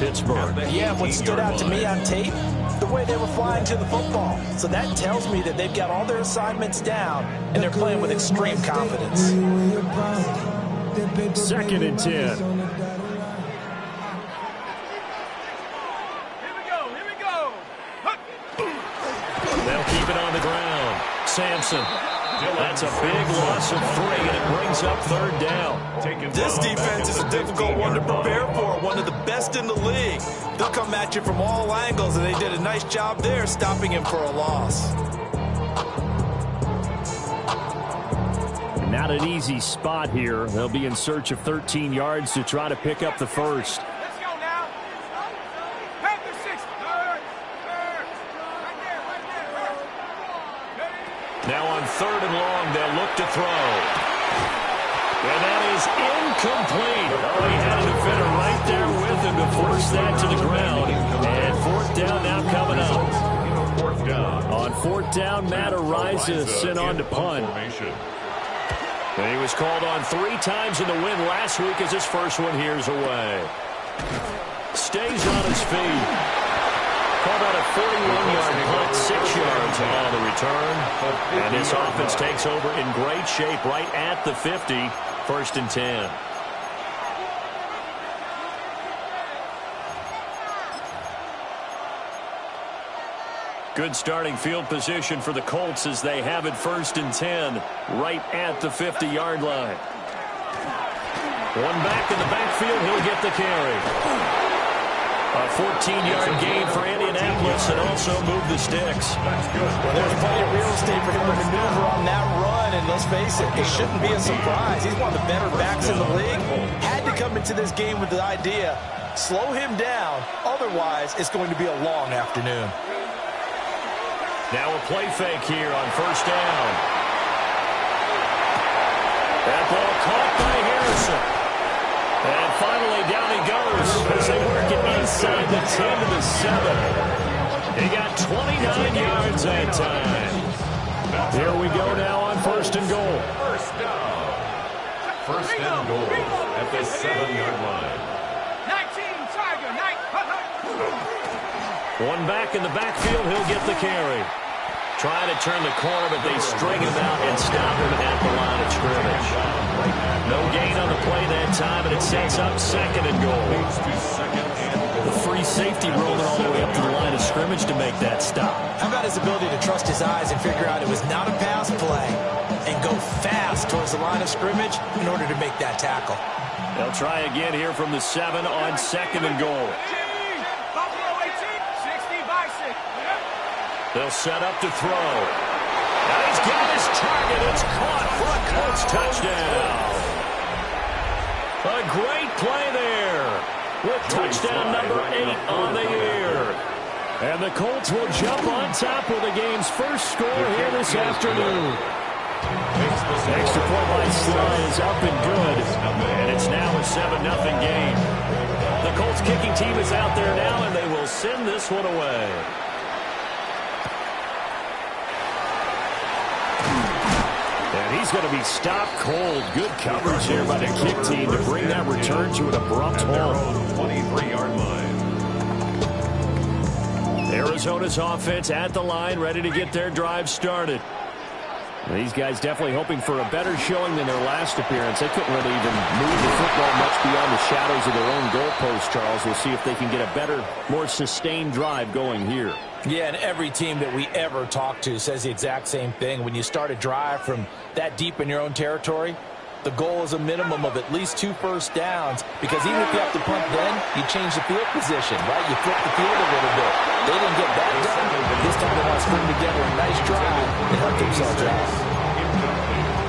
Pittsburgh. Yeah, what stood out to me on tape, the way they were flying to the football. So that tells me that they've got all their assignments down, and they're playing with extreme confidence. 2nd and 10. They'll keep it on the ground. Sampson. That's a big loss of 3, and it brings up 3rd down. This defense is a difficult one to prepare for, one of the best in the league. They'll come at you from all angles, and they did a nice job there stopping him for a loss. Not an easy spot here. They'll be in search of 13 yards to try to pick up the first. Let's go now. Panther 6. Now on 3rd and long, they'll look to throw. And that is incomplete. Oh, he had a defender right there with him to force that to the ground. And 4th down now coming up. On 4th down, Matt Ariza sent on to punt. And he was called on 3 times in the win last week as his first one here's away. Stays on his feet. Called out a 41-yard punt, 6 yards on the return. And this offense takes over in great shape right at the 50, 1st and 10. Good starting field position for the Colts as they have it 1st and 10 right at the 50-yard line. One back in the backfield, he'll get the carry. A 14-yard gain for Indianapolis and also move the sticks. Well, there's plenty of real estate for him to maneuver on that run, and let's face it, it shouldn't be a surprise. He's one of the better backs in the league. Had to come into this game with the idea, slow him down, otherwise it's going to be a long afternoon. Now a play fake here on 1st down. That ball caught by Harrison. And finally down he goes as they work it inside the 10 to the 7. He got 29 yards that time. Here we go now on 1st and goal. 1st and goal at the 7-yard line. 19, Tiger, 9. One back in the backfield, he'll get the carry. Trying to turn the corner, but they string him out and stop him at the line of scrimmage. No gain on the play that time, and it sets up 2nd and goal. The free safety rolling all the way up to the line of scrimmage to make that stop. How about his ability to trust his eyes and figure out it was not a pass play and go fast towards the line of scrimmage in order to make that tackle. They'll try again here from the 7 on 2nd and goal. They'll set up to throw. Now he's got his target. It's caught for a Colts touchdown. A great play there with touchdown number 8 on the year. And the Colts will jump on top with the game's first score here this afternoon. Extra point by Sly is up and good. And it's now a 7-0 game. The Colts kicking team is out there now, and they will send this one away. And he's going to be stopped cold. Good coverage here by the kick team to bring that return to an abrupt halt. 23-yard line. Arizona's offense at the line, ready to get their drive started. These guys definitely hoping for a better showing than their last appearance. They couldn't really even move the football much beyond the shadows of their own goalpost, Charles. We'll see if they can get a better, more sustained drive going here. Yeah, and every team that we ever talk to says the exact same thing. When you start a drive from that deep in your own territory, the goal is a minimum of at least 2 first downs, because even if you have to punt then, you change the field position, right? You flip the field a little bit. They didn't get that done. This time they want to string together a nice drive and help themselves out.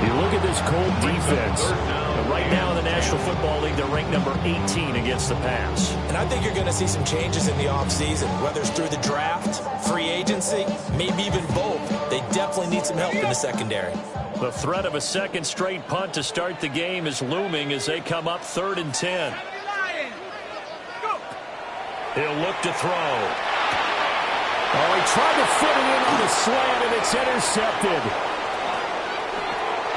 You look at this Colt defense. Right now in the National Football League, they're ranked number 18 against the pass. And I think you're going to see some changes in the offseason, whether it's through the draft, free agency, maybe even both. They definitely need some help in the secondary. The threat of a second straight punt to start the game is looming as they come up 3rd and 10. He'll look to throw. Oh, he tried to fit it in on the slant, and it's intercepted.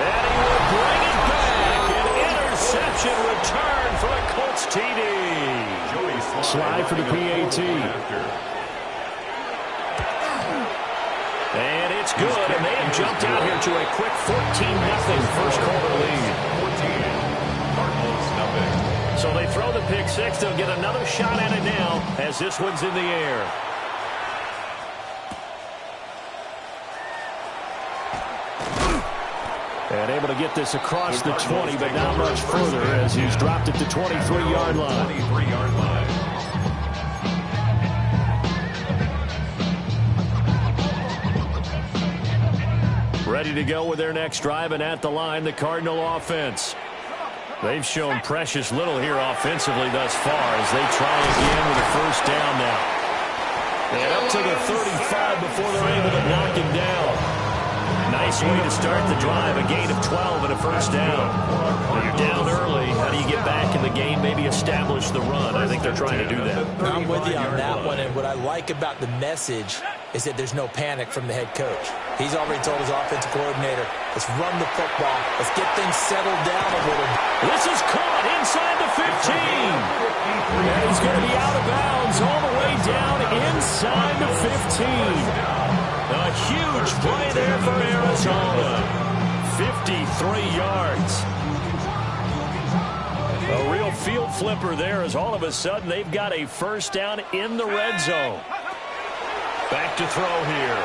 And he will bring it back. An interception return for the Colts TD. Slide for the PAT. And it's good, and they have jumped out here to a quick 14-0 first quarter lead. 14, Cardinals nothing. So they throw the pick six. They'll get another shot at it now as this one's in the air. And able to get this across the 20, but not much further as he's dropped it to 23-yard line. 23-yard line. Ready to go with their next drive, and at the line, the Cardinal offense. They've shown precious little here offensively thus far as they try again with a first down now. And up to the 35 before they're able to knock him down. Nice way to start the drive, a gain of 12 and a first down. When you're down early, how do you get back in the game, maybe establish the run? I think they're trying to do that. I'm with you on that one, and what I like about the message is that there's no panic from the head coach. He's already told his offensive coordinator, let's run the football. Let's get things settled down a little. This is caught inside the 15. And he's going to be out of bounds all the way down inside the 15. A huge play there for Arizona. 53 yards. A real field flipper there as all of a sudden they've got a first down in the red zone. Back to throw here.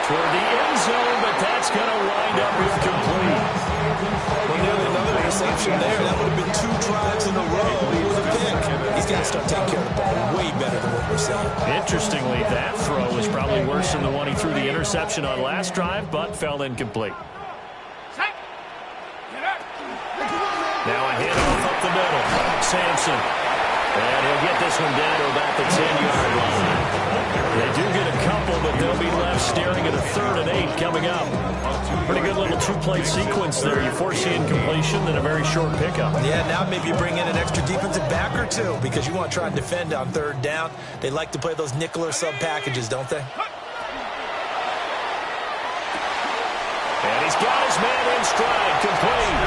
Toward the end zone, but that's going to wind up incomplete. Well, nearly another interception there. That would have been 2 drives in a row with a pick. He's got to start taking care of the ball way better than what we're seeing. Interestingly, that throw was probably worse than the one he threw the interception on last drive, but fell incomplete. Now a handoff up the middle. Sampson. And he'll get this one down to about the 10-yard line. They do get a couple, but they'll be left staring at a 3rd and 8 coming up. Pretty good little 2-play sequence there. You force the incompletion, then a very short pickup. Yeah, now maybe you bring in an extra defensive back or two because you want to try and defend on 3rd down. They like to play those nickel or sub packages, don't they? And he's got his man in stride, complete.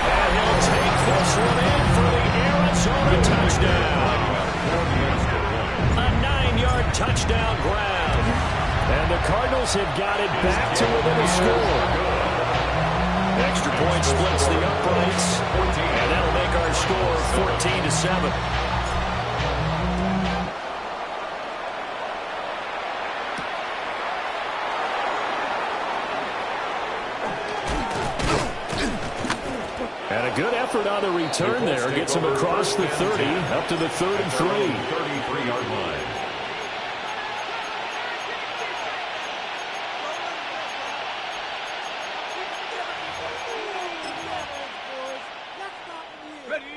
And he'll take this one in for the Arizona touchdown. A 9-yard touchdown grab. And the Cardinals have got it back to within a score. Extra point splits the uprights. And that'll make our score 14-7. And a good effort on the return there. Gets him across the 30, up to the 33. 33-yard line.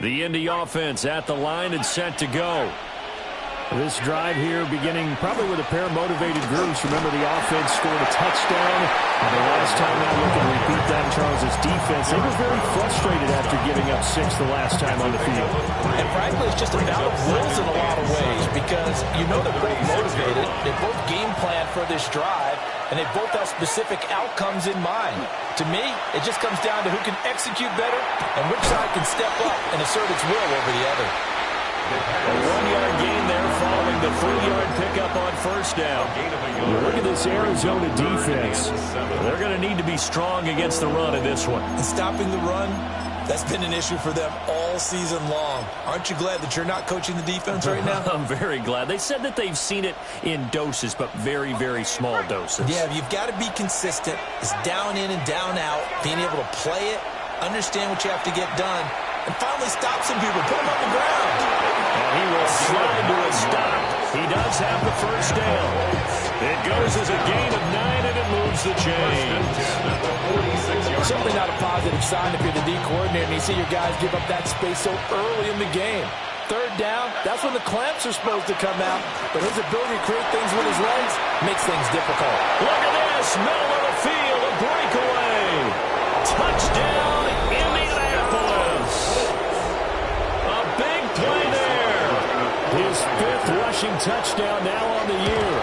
The Indy offense at the line and set to go. This drive here beginning probably with a pair of motivated groups. Remember, the offense scored a touchdown. And the last time out looking to repeat that in Charles' defense, they were very frustrated after giving up 6 the last time on the field. And frankly, it's just a battle of wills in a lot of ways because you know they're both motivated. They both game plan for this drive, and they both have specific outcomes in mind. To me, it just comes down to who can execute better and which side can step up and assert its will over the other. A 1-yard gain there following the 3-yard pickup on first down. Look at this Arizona defense. They're going to need to be strong against the run in this one. And stopping the run, that's been an issue for them all season long. Aren't you glad that you're not coaching the defense right now? I'm very glad. They said that they've seen it in doses, but very, very small doses. Yeah, you've got to be consistent. It's down in and down out, being able to play it, understand what you have to get done, and finally stop some people, put them on the ground. And he will slide to a stop. He does have the first down. It goes as a gain of 9, and it moves the chains. Certainly not a positive sign if you're the D coordinator and you see your guys give up that space so early in the game. 3rd down, that's when the clamps are supposed to come out. But his ability to create things with his legs makes things difficult. Look at this. Middle of the field, a breakaway. Touchdown, Indianapolis. A big play there. His 5th rushing touchdown now on the year.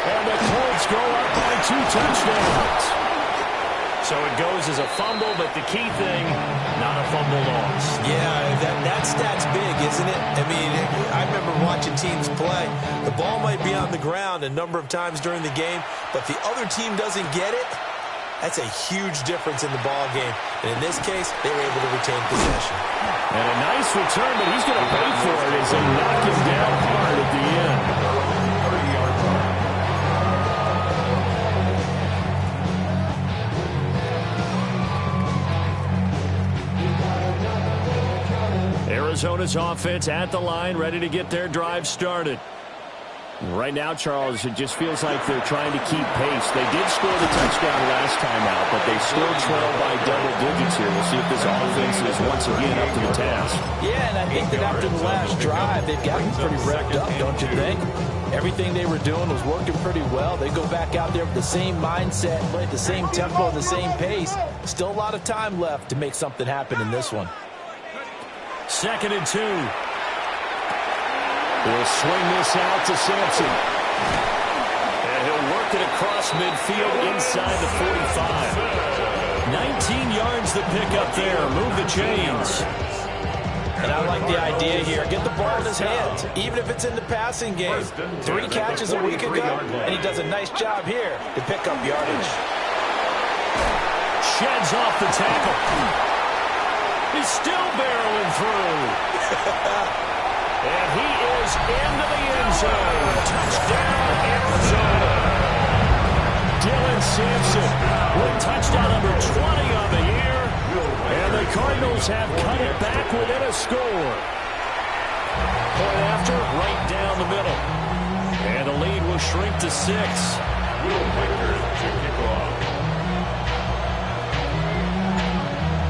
And the Colts go up by 2 touchdowns. So it goes as a fumble, but the key thing, not a fumble loss. Yeah, that stat's big, isn't it? I mean, I remember watching teams play. The ball might be on the ground a number of times during the game, but the other team doesn't get it. That's a huge difference in the ball game. And in this case, they were able to retain possession. And a nice return, but he's going to pay for it as they knock him down hard at the end. 30-yard line. Arizona's offense at the line, ready to get their drive started. Right now, Charles, it just feels like they're trying to keep pace. They did score the touchdown last time out, but they still trail by double digits here. We'll see if this offense is once again up to the task. Yeah, and I think that after the last drive, they've gotten pretty revved up, don't you think? Everything they were doing was working pretty well. They go back out there with the same mindset, play at the same tempo, the same pace. Still a lot of time left to make something happen in this one. 2nd and 2. We'll swing this out to Sampson. And he'll work it across midfield inside the 45. 19 yards the pickup there. Move the chains. And I like the idea here. Get the ball in his hands, even if it's in the passing game. 3 catches a week ago, and he does a nice job here to pick up yardage. Sheds off the tackle. He's still barreling through. And he is into the end zone. Touchdown, Arizona. Dylan Sampson with touchdown number 20 on the year. And the Cardinals have cut it back within a score. Point after, right down the middle. And the lead will shrink to 6. Will Whitaker to kick off.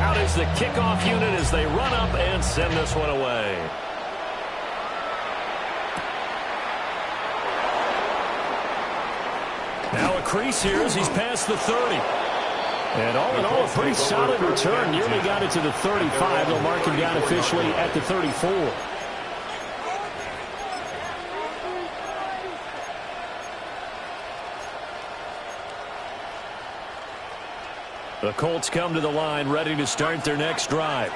Out is the kickoff unit as they run up and send this one away. Now a crease here as he's past the 30. And all in all, a pretty solid return. Nearly got it to the 35. They'll mark him down officially at the 34. The Colts come to the line, ready to start their next drive.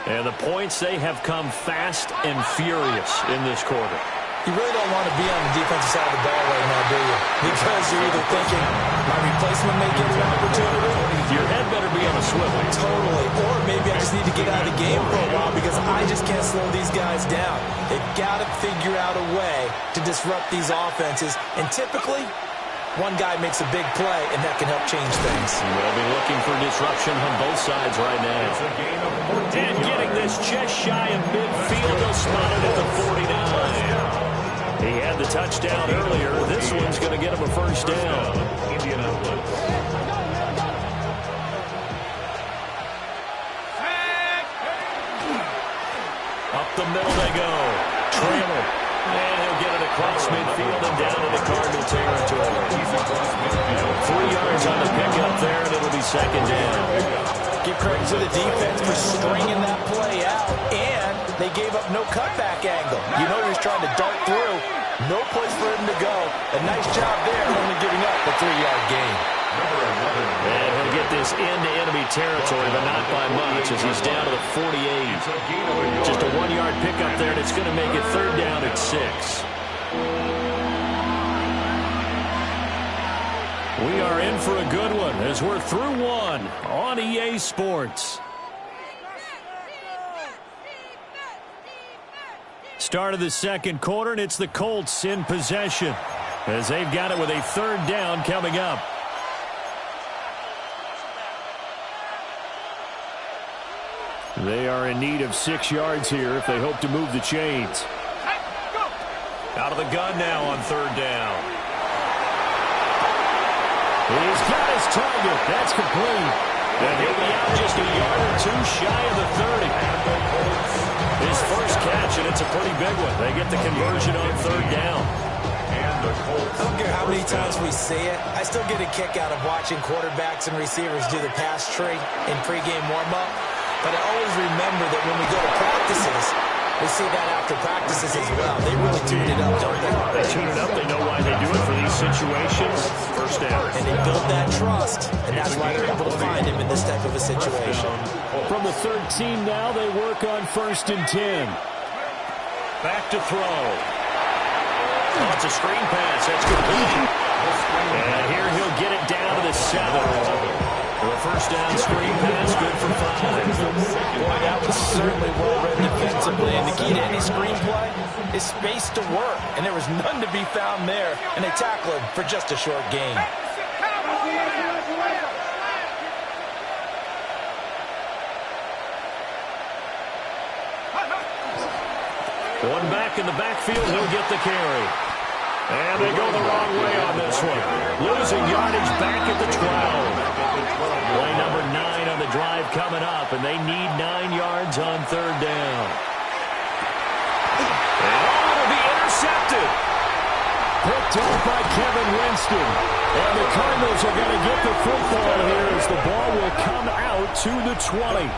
And the points, they have come fast and furious in this quarter. You really don't want to be on the defensive side of the ball right now, do you? Because you're either thinking, my replacement may get an opportunity. Your head better be on a swivel. Totally. Or maybe I just need to get out of the game for a while because I just can't slow these guys down. They've got to figure out a way to disrupt these offenses. And typically, one guy makes a big play, and that can help change things. We'll be looking for disruption on both sides right now. And getting this just shy of midfield, they'll spot it at the 49. He had the touchdown earlier. This one's going to get him a first down. Up the middle they go. Trailer. And he'll get it across midfield and down into Cardinal territory. 3 yards on the pickup there, and it'll be 2nd down. Give credit to the defense for stringing that play out, and they gave up no cutback angle. You know he was trying to dart through. No place for him to go. A nice job there, only giving up a 3-yard gain. And he'll get this into enemy territory, but not by much as he's down to the 48. Just a 1-yard pickup there, and it's going to make it 3rd down at 6. We are in for a good one as we're through one on EA Sports. Start of the 2nd quarter, and it's the Colts in possession as they've got it with a 3rd down coming up. They are in need of 6 yards here if they hope to move the chains. Out of the gun now on 3rd down. He's got his target. That's complete. And he'll be out just a yard or 2 shy of the 30. His first catch, and it's a pretty big one. They get the conversion on 3rd down. I don't care how many times we say it, I still get a kick out of watching quarterbacks and receivers do the pass tree in pregame warm-up. But I always remember that when we go to practices, we see that after practices as well. They really tune it up, don't they? They tune it up. They know why they do it for these situations, first down. And they build that trust, and that's why they're able to find him in this type of a situation. From the 13 now, they work on 1st and 10. Back to throw. Oh, it's a screen pass. That's complete. And here he'll get it down to the 7. For a first down screen pass, good for 5. Boy, that was certainly well read defensively. And the key to any screen play is space to work. And there was none to be found there. And they tackle him for just a short gain. One back in the backfield, he'll get the carry. And they go the wrong way on this one. Losing yardage back at the 12. Play number 9 on the drive coming up, and they need 9 yards on 3rd down. And it'll be intercepted. Picked off by Kevin Winston. And the Cardinals are going to get the football here as the ball will come out to the 20.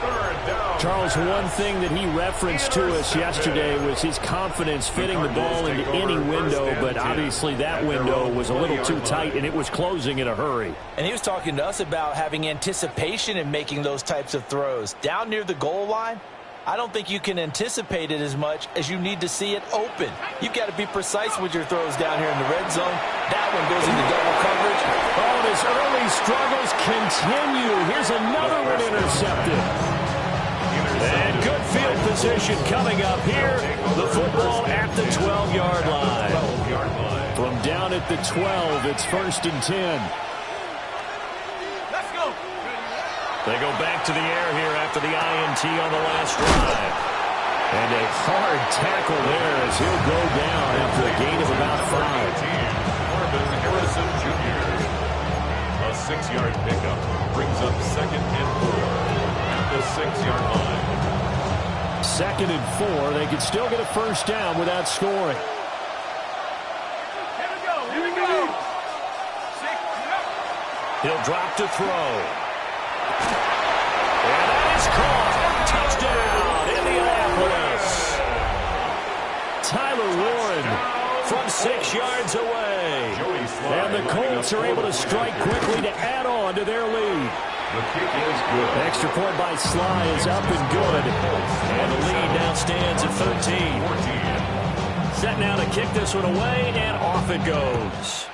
Charles, one thing that he referenced to us yesterday was his confidence fitting the ball into any window, but obviously that window was a little too tight, and it was closing in a hurry. And he was talking to us about having anticipation in making those types of throws. Down near the goal line, I don't think you can anticipate it as much as you need to see it open. You've got to be precise with your throws down here in the red zone. That one goes into double coverage. Oh, and his early struggles continue. Here's another one intercepted. And good field position coming up here. The football at the 12-yard line. From down at the 12, it's 1st and 10. Let's go. They go back to the air here after the INT on the last drive. And a hard tackle there as he'll go down after a gain of about 5. Marvin Harrison Jr. A 6-yard pickup brings up 2nd and 4 at the 6-yard line. 2nd and 4. They can still get a first down without scoring. Here we go. Here we go. 6. He'll drop to throw. And that is caught. Touchdown, Indianapolis. Tyler Warren From 6 yards away. and the Colts are able to strike quickly to add on to their lead. The kick is good. Extra point by Sly is up and good. And the lead now stands at 13. Set now to kick this one away, and off it goes.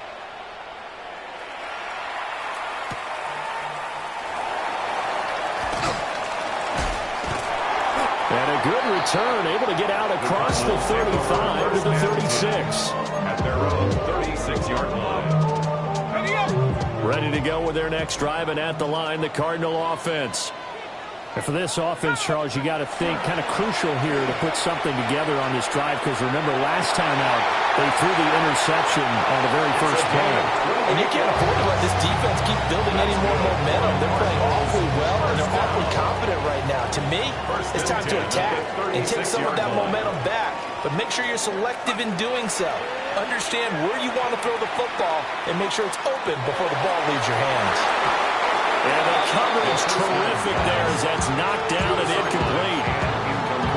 And a good return, able to get out across the 35 to the 36. At their own 36-yard line. Ready up. Ready to go with their next drive, and at the line, the Cardinal offense. And for this offense, Charles, you got to think kind of crucial here to put something together on this drive, because remember last time out, they threw the interception on the very first play. And you can't afford to let this defense keep building any more momentum. They're playing awfully well, and they're awfully confident right now. To me, it's time to attack and take some of that momentum back. But make sure you're selective in doing so. Understand where you want to throw the football and make sure it's open before the ball leaves your hands. And the coverage terrific there as that's knocked down and incomplete.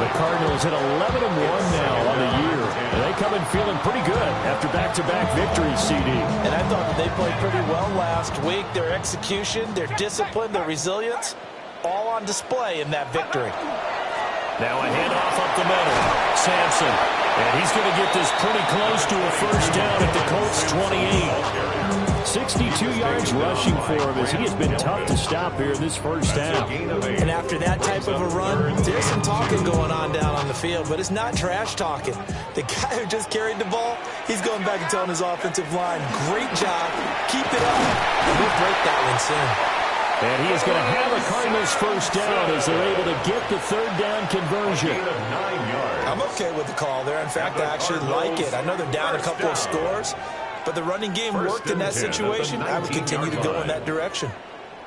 The Cardinals at 11-1 now on the year. They come in feeling pretty good after back-to-back victories, CD. And I thought that they played pretty well last week. Their execution, their discipline, their resilience, all on display in that victory. Now a handoff up the middle. Sampson. And he's going to get this pretty close to a first down at the Colts 28. 62 yards rushing for him as he has been tough to stop here in this first half. And after that type of a run, there's some talking going on down on the field, but it's not trash talking. The guy who just carried the ball, he's going back and telling his offensive line, great job, keep it up, and we'll break that one soon. And he is going to have a Cardinals first down as they're able to get the 3rd down conversion. I'm okay with the call there. In fact, I actually like it. I know they're down a couple of scores, but the running game worked in that situation. I would continue to go in that direction.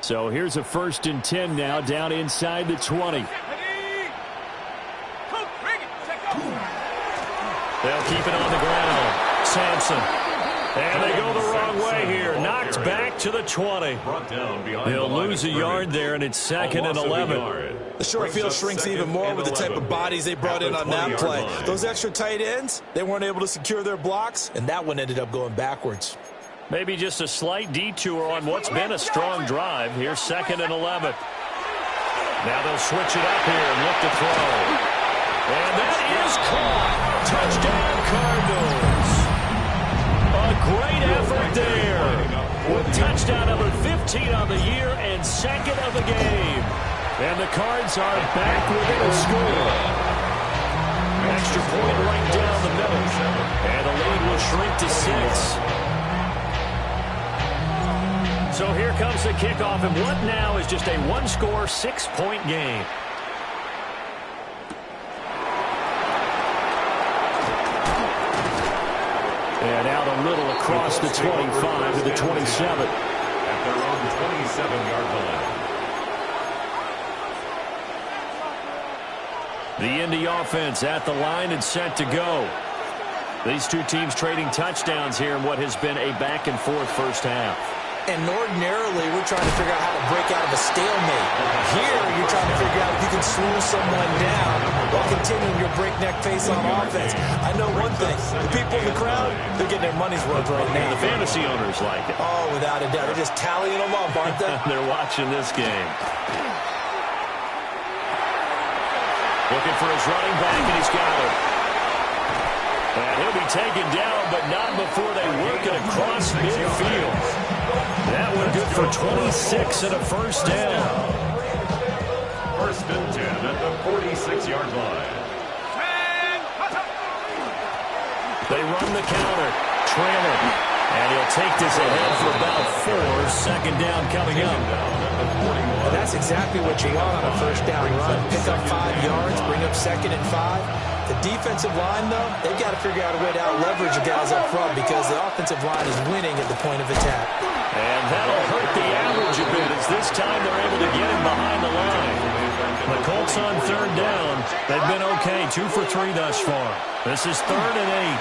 So here's a 1st and 10 now down inside the 20. They'll keep it on the ground. Sampson. And they go the wrong way here. Knocked back to the 20. He'll lose a yard there, and it's 2nd and 11. The short field shrinks even more with the type of bodies they brought in on that play. Those extra tight ends, they weren't able to secure their blocks, and that one ended up going backwards. Maybe just a slight detour on what's been a strong drive. Here's 2nd and 11. Now they'll switch it up here and look to throw. And that is caught. Touchdown, Cardinals. A great effort there. With touchdown number 15 on the year and 2nd of the game. And the Cards are back within a score. Extra point right down the middle. And the lead will shrink to 6. So here comes the kickoff, and what now is just a one-score, 6-point game. And out a little across the 25 to the 27. At their own 27-yard line. The Indy offense at the line and set to go. These two teams trading touchdowns here in what has been a back-and-forth first half. And ordinarily, we're trying to figure out how to break out of a stalemate. Here, you're trying to figure out if you can slow someone down while continuing your breakneck pace on offense. I know one thing. The people in the crowd, they're getting their money's worth right now. The fantasy owners like it. Oh, without a doubt. They're just tallying them up, aren't they? They're watching this game. Looking for his running back, and he's got it. And he'll be taken down, but not before they work it across midfield. That one good for 26 and a first down. 1st and 10 at the 46-yard line. They run the counter, trailing, and he'll take this ahead for about 4. 2nd down coming up. And that's exactly what you want on a first down run. Pick up 5 yards, bring up 2nd and 5. The defensive line, though, they've got to figure out a way to out-leverage the guys up front because the offensive line is winning at the point of attack. And that'll hurt the average a bit as this time they're able to get him behind the line. The Colts on 3rd down. They've been okay, 2 for 3 thus far. This is 3rd and 8.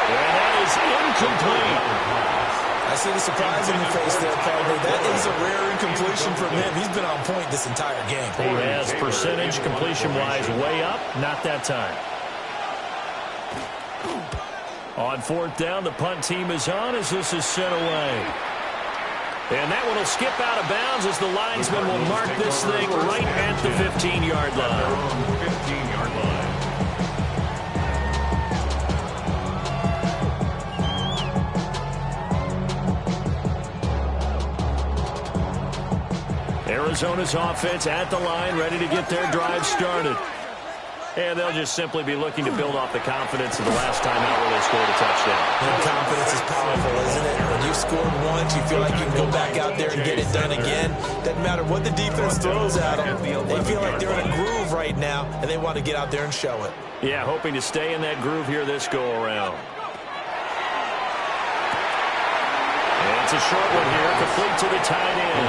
And that is incomplete. I see the surprise in your face there, partner. That is a rare incompletion from him. He's been on point this entire game. He has percentage completion-wise way up. Not that time. On 4th down, the punt team is on as this is sent away. And that one will skip out of bounds as the linesman will mark this thing right at the 15-yard line. 15-yard line. Arizona's offense at the line, ready to get their drive started. And they'll just simply be looking to build off the confidence of the last time out where they scored a touchdown. And confidence is powerful, isn't it? When you've scored once, you feel like you can go back out there and get it done again. Doesn't matter what the defense throws at them. They feel like they're in a groove right now, and they want to get out there and show it. Yeah, hoping to stay in that groove here this go-around. It's a short one here, complete to the tight end.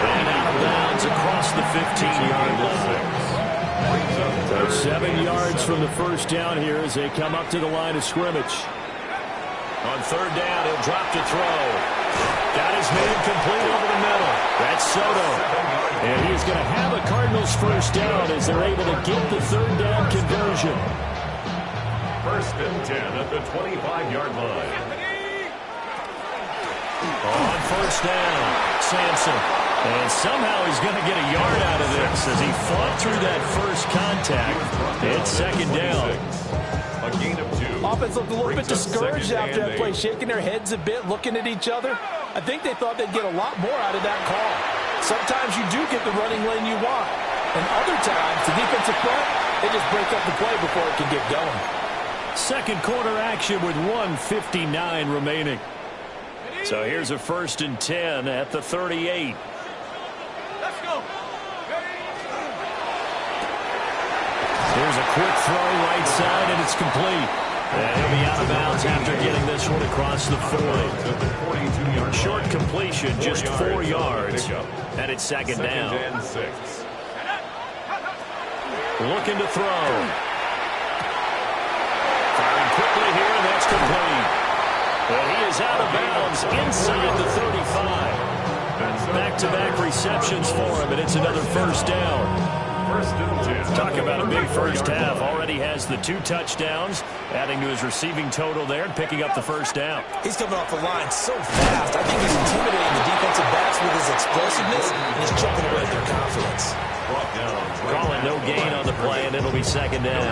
And out of bounds across the 15-yard line. So 7 yards from the first down here as they come up to the line of scrimmage. On 3rd down, he'll drop to throw. Got his man complete over the middle. That's Soto. And he's going to have a Cardinals first down as they're able to get the 3rd down conversion. 1st and 10 at the 25-yard line. On 1st down, Sampson. And somehow he's going to get a yard out of this as he fought through that first contact. It's 2nd down. A gain of 2. Offense looked a little bit discouraged after that play, shaking their heads a bit, looking at each other. I think they thought they'd get a lot more out of that call. Sometimes you do get the running lane you want. And other times, the defensive front, they just break up the play before it can get going. 2nd quarter action with 1:59 remaining. So here's a 1st and 10 at the 38. Let's go. Here's a quick throw right side, and it's complete. And he'll be out of bounds after getting this one across the 40. Short completion, just 4 yards. And it's 2nd down. And 6. Looking to throw. Firing quickly here, and that's complete. And he is out of bounds inside the 35. Back-to-back receptions for him, and it's another first down. 1st and 10. Talk about a big first half. Already had has the 2 touchdowns, adding to his receiving total there and picking up the first down. He's coming off the line so fast. I think he's intimidating the defensive backs with his explosiveness, and he's chipping away their confidence. Call it no gain on the play, and it'll be second down.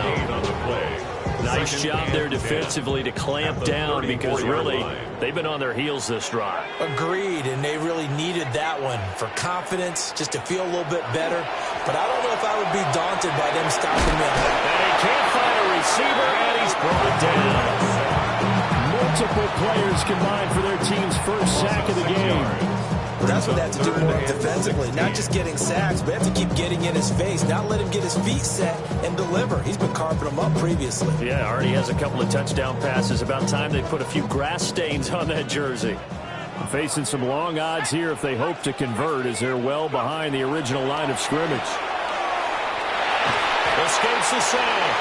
Nice job there defensively to clamp down because really they've been on their heels this drive. Agreed, and they really needed that one for confidence, just to feel a little bit better. But I don't know if I would be daunted by them stopping him. And he can't find a receiver, and he's brought down. Multiple players combined for their team's first sack of the game. That's what they have to do defensively. Not just getting sacks, but have to keep getting in his face. Not let him get his feet set and deliver. He's been carping them up previously. Yeah, already has a couple of touchdown passes. About time they put a few grass stains on that jersey. Facing some long odds here if they hope to convert, as they're well behind the original line of scrimmage. Escapes the sack.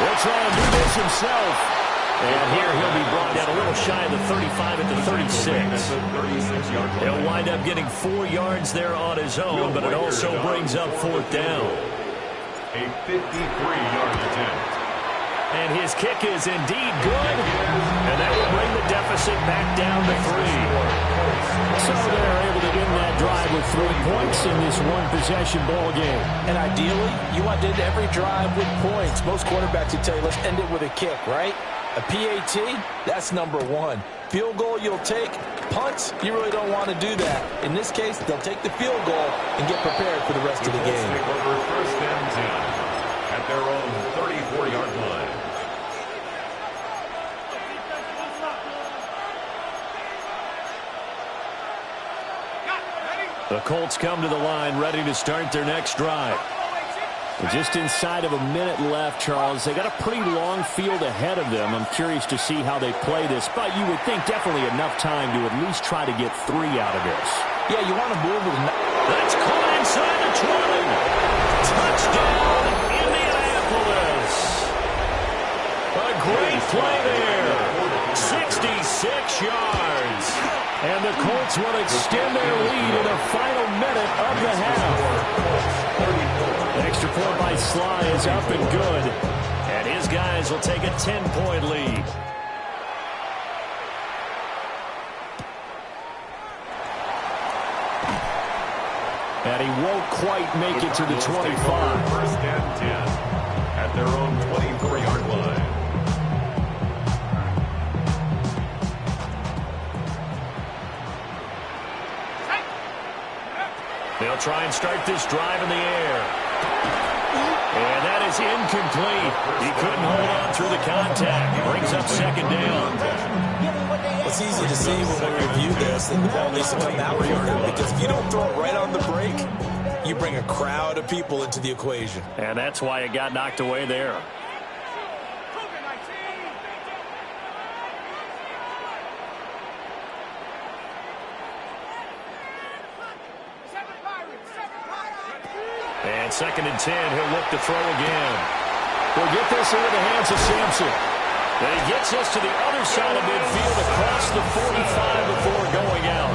He'll try and do this himself. And here he'll be brought down a little shy of the 35 at the 36. He'll wind up getting 4 yards there on his own, but it also brings up 4th down. A 53-yard attempt. And his kick is indeed good, and that will bring the deficit back down to 3. So they're able to end that drive with 3 points in this one-possession ball game. And ideally, you want to end every drive with points. Most quarterbacks would tell you, let's end it with a kick, right? A PAT, that's number 1. Field goal you'll take. Punts, you really don't want to do that. In this case, they'll take the field goal and get prepared for the rest of the game. Take over 1st and 10 at their own 34-yard line. The Colts come to the line ready to start their next drive. Just inside of a minute left, Charles. They got a pretty long field ahead of them. I'm curious to see how they play this, but you would think definitely enough time to at least try to get 3 out of this. Yeah, you want to move with... That's caught inside the 20. Touchdown, Indianapolis. A great play there. 66 yards. And the Colts will extend their lead in the final minute of the half. The extra point by Sly is up and good. And his guys will take a 10-point lead. And he won't quite make it to the 25. 1st and 10 at their own 24-yard line. They'll try and start this drive in the air. And that is incomplete. He couldn't hold on through the contact. Brings up 2nd down. It's easy to see when we review this that the ball needs to come out quicker, because if you don't throw it right on the break, you bring a crowd of people into the equation. And that's why it got knocked away there. And 2nd and 10, he'll look to throw again. We'll get this into the hands of Sampson. And he gets us to the other side of midfield across the 45 before going out.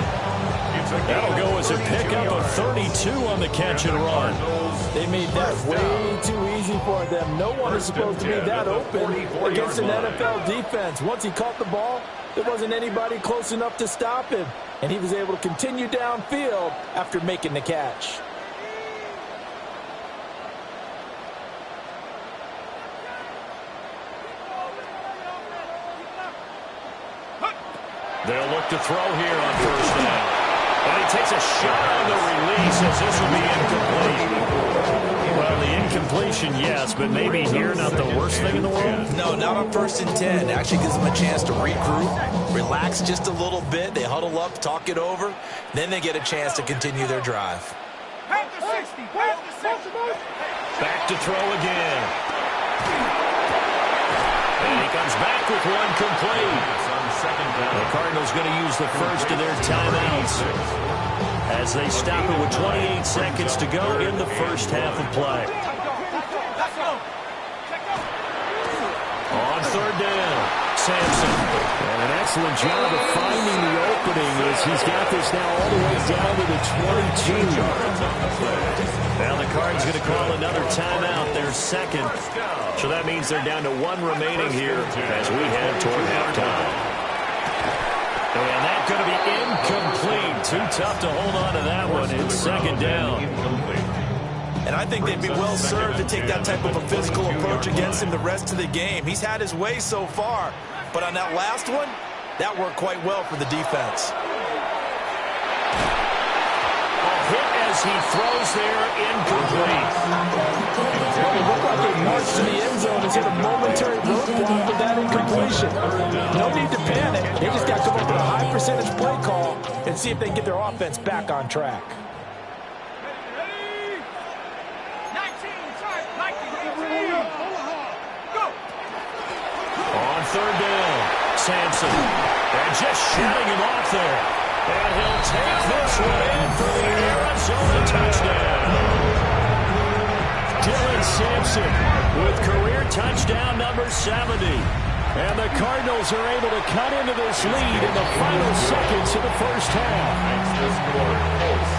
That'll go as a pickup of 32 on the catch and run. They made that way too easy for them. No one is supposed to be that open against an NFL defense. Once he caught the ball, there wasn't anybody close enough to stop him. And he was able to continue downfield after making the catch. They'll look to throw here on 1st down. And he takes a shot on the release as this will be incomplete. Well, the incompletion, yes, but maybe here not the worst thing in the world? No, not on 1st and 10. Actually gives them a chance to regroup, relax just a little bit. They huddle up, talk it over. Then they get a chance to continue their drive. Back to 60. Back to 60. Back to throw again. And he comes back with one complete. The Cardinals going to use the first of their timeouts as they stop it with 28 seconds to go in the first half of play. On 3rd down, Sampson. And an excellent job of finding the opening as he's got this now all the way down to the 22. Now the Cards going to call another timeout, their second. So that means they're down to one remaining here as we head toward halftime. And that's going to be incomplete. Too tough to hold on to that one. It's second down. And I think they'd be well served to take that type of a physical approach against him the rest of the game. He's had his way so far, but on that last one, that worked quite well for the defense. A hit as he throws there, incomplete. Well, it looked like a march to the end zone has hit a momentary roadblock with that incompletion. No need to panic. They just got to come up with a high percentage play call and see if they can get their offense back on track. On third down, Sampson. And just shutting him off there. And he'll take this one in for the Arizona touchdown. Dylan Sampson with career touchdown number 70. And the Cardinals are able to cut into this lead in the final seconds of the first half.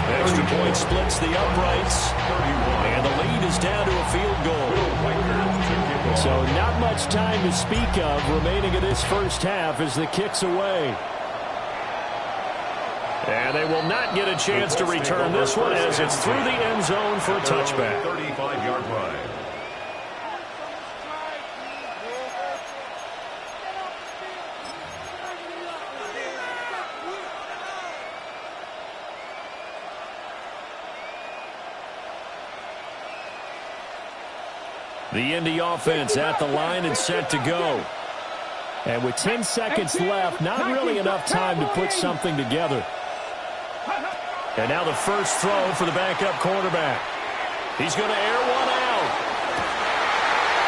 Extra point splits the uprights. And the lead is down to a field goal. So not much time to speak of remaining in this first half as the kick's away. And they will not get a chance to return this one as it's through the end zone for a touchback. 35-yard line. The Indy offense at the line and set to go. And with 10 seconds left, not really enough time to put something together. And now the first throw for the backup quarterback. He's going to air one out.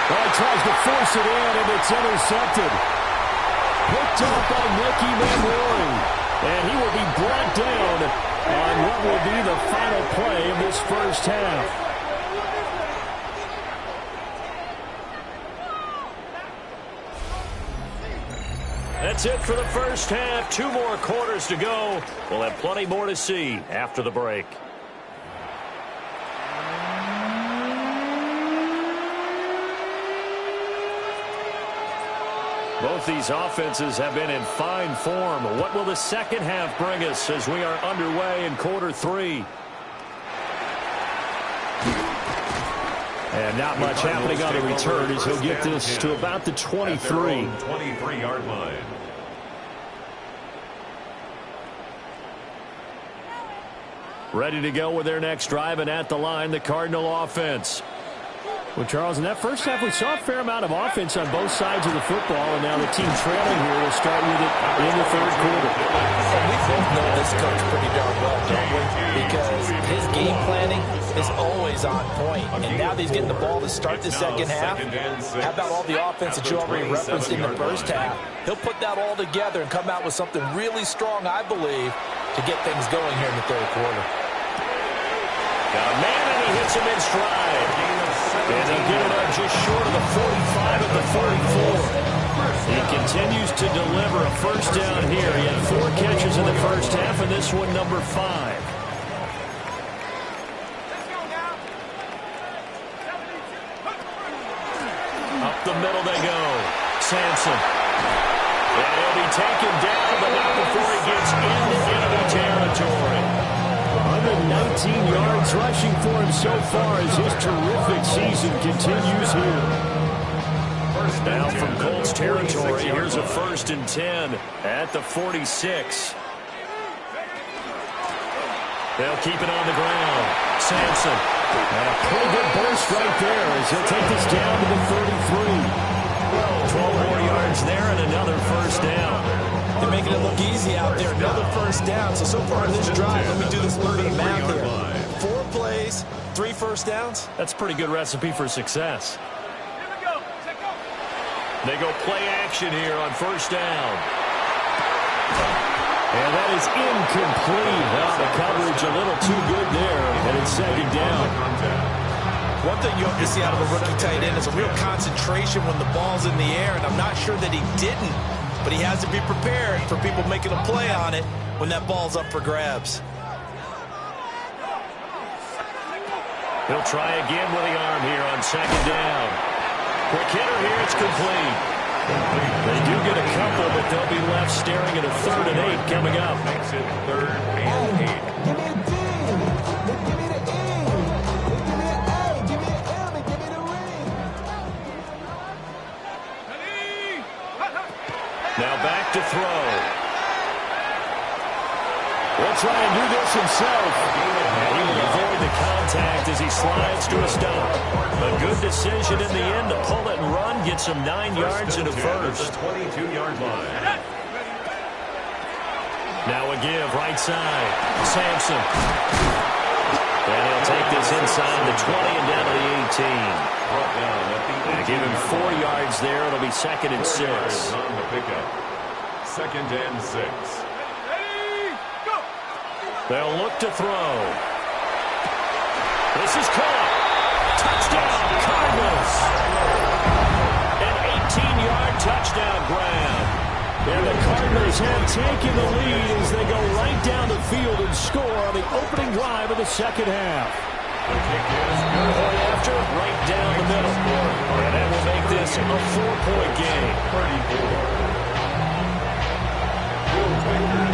Well, he tries to force it in, and it's intercepted. Picked up by Nicky Manwari. And he will be brought down on what will be the final play of this first half. That's it for the first half. 2 more quarters to go. We'll have plenty more to see after the break. Both these offenses have been in fine form. What will the second half bring us as we are underway in quarter 3? And not much happening on the return as he'll get this to about the 23. 23-yard line. Ready to go with their next drive, and at the line, the Cardinal offense. Well, Charles, in that first half, we saw a fair amount of offense on both sides of the football, and now the team trailing here will start with it in the third quarter. And we both know this coach pretty darn well, don't we? Because his game planning is always on point. And now that he's getting the ball to start the second half, how about all the offense that you already referenced in the first half? He'll put that all together and come out with something really strong, I believe, to get things going here in the third quarter. Got a man, and he hits him in stride. And they'll get it up just short of the 45 at the 44. He continues to deliver a first down here. He had 4 catches in the first half, and this one number 5. Up the middle they go. Sampson. And he'll be taken down, but not before he gets into enemy territory. 119 yards rushing for him so far as his terrific season continues here. Now from Colts territory, here's a 1st and 10 at the 46. They'll keep it on the ground. Sampson. And a pretty good burst right there as he'll take this down to the 33. 12 more yards there and another first down. They're making it look easy out there. Another first down. So far in this drive, let me do this little math here. 4 plays, 3 first downs. That's a pretty good recipe for success. They go play action here on first down. And that is incomplete. Well, the coverage a little too good there, and it's second down. One thing you hope to see out of a rookie tight end is a real concentration when the ball's in the air, and I'm not sure that he didn't, but he has to be prepared for people making a play on it when that ball's up for grabs. He'll try again with the arm here on second down. Quick hitter here, it's complete. They do get a couple, but they'll be left staring at a 3rd and 8 coming up. Makes it 3rd and 8. Now back to throw. Will try and do this himself. And he will avoid the contact as he slides to a stop. A good decision in the end to pull it and run, get some 9 yards and a first. 22-yard line. Now a give, right side. Sampson. And he'll take this inside the 20 and down to the 18. Give him 4 yards there. It'll be 2nd and 6. On the pickup. 2nd and 6. They'll look to throw. This is caught. Touchdown, Cardinals. An 18-yard touchdown grab. And the Cardinals have taken the lead as they go right down the field and score on the opening drive of the second half. The kick is good. Point after, right down the middle. And that will make this a 4-point game. 34.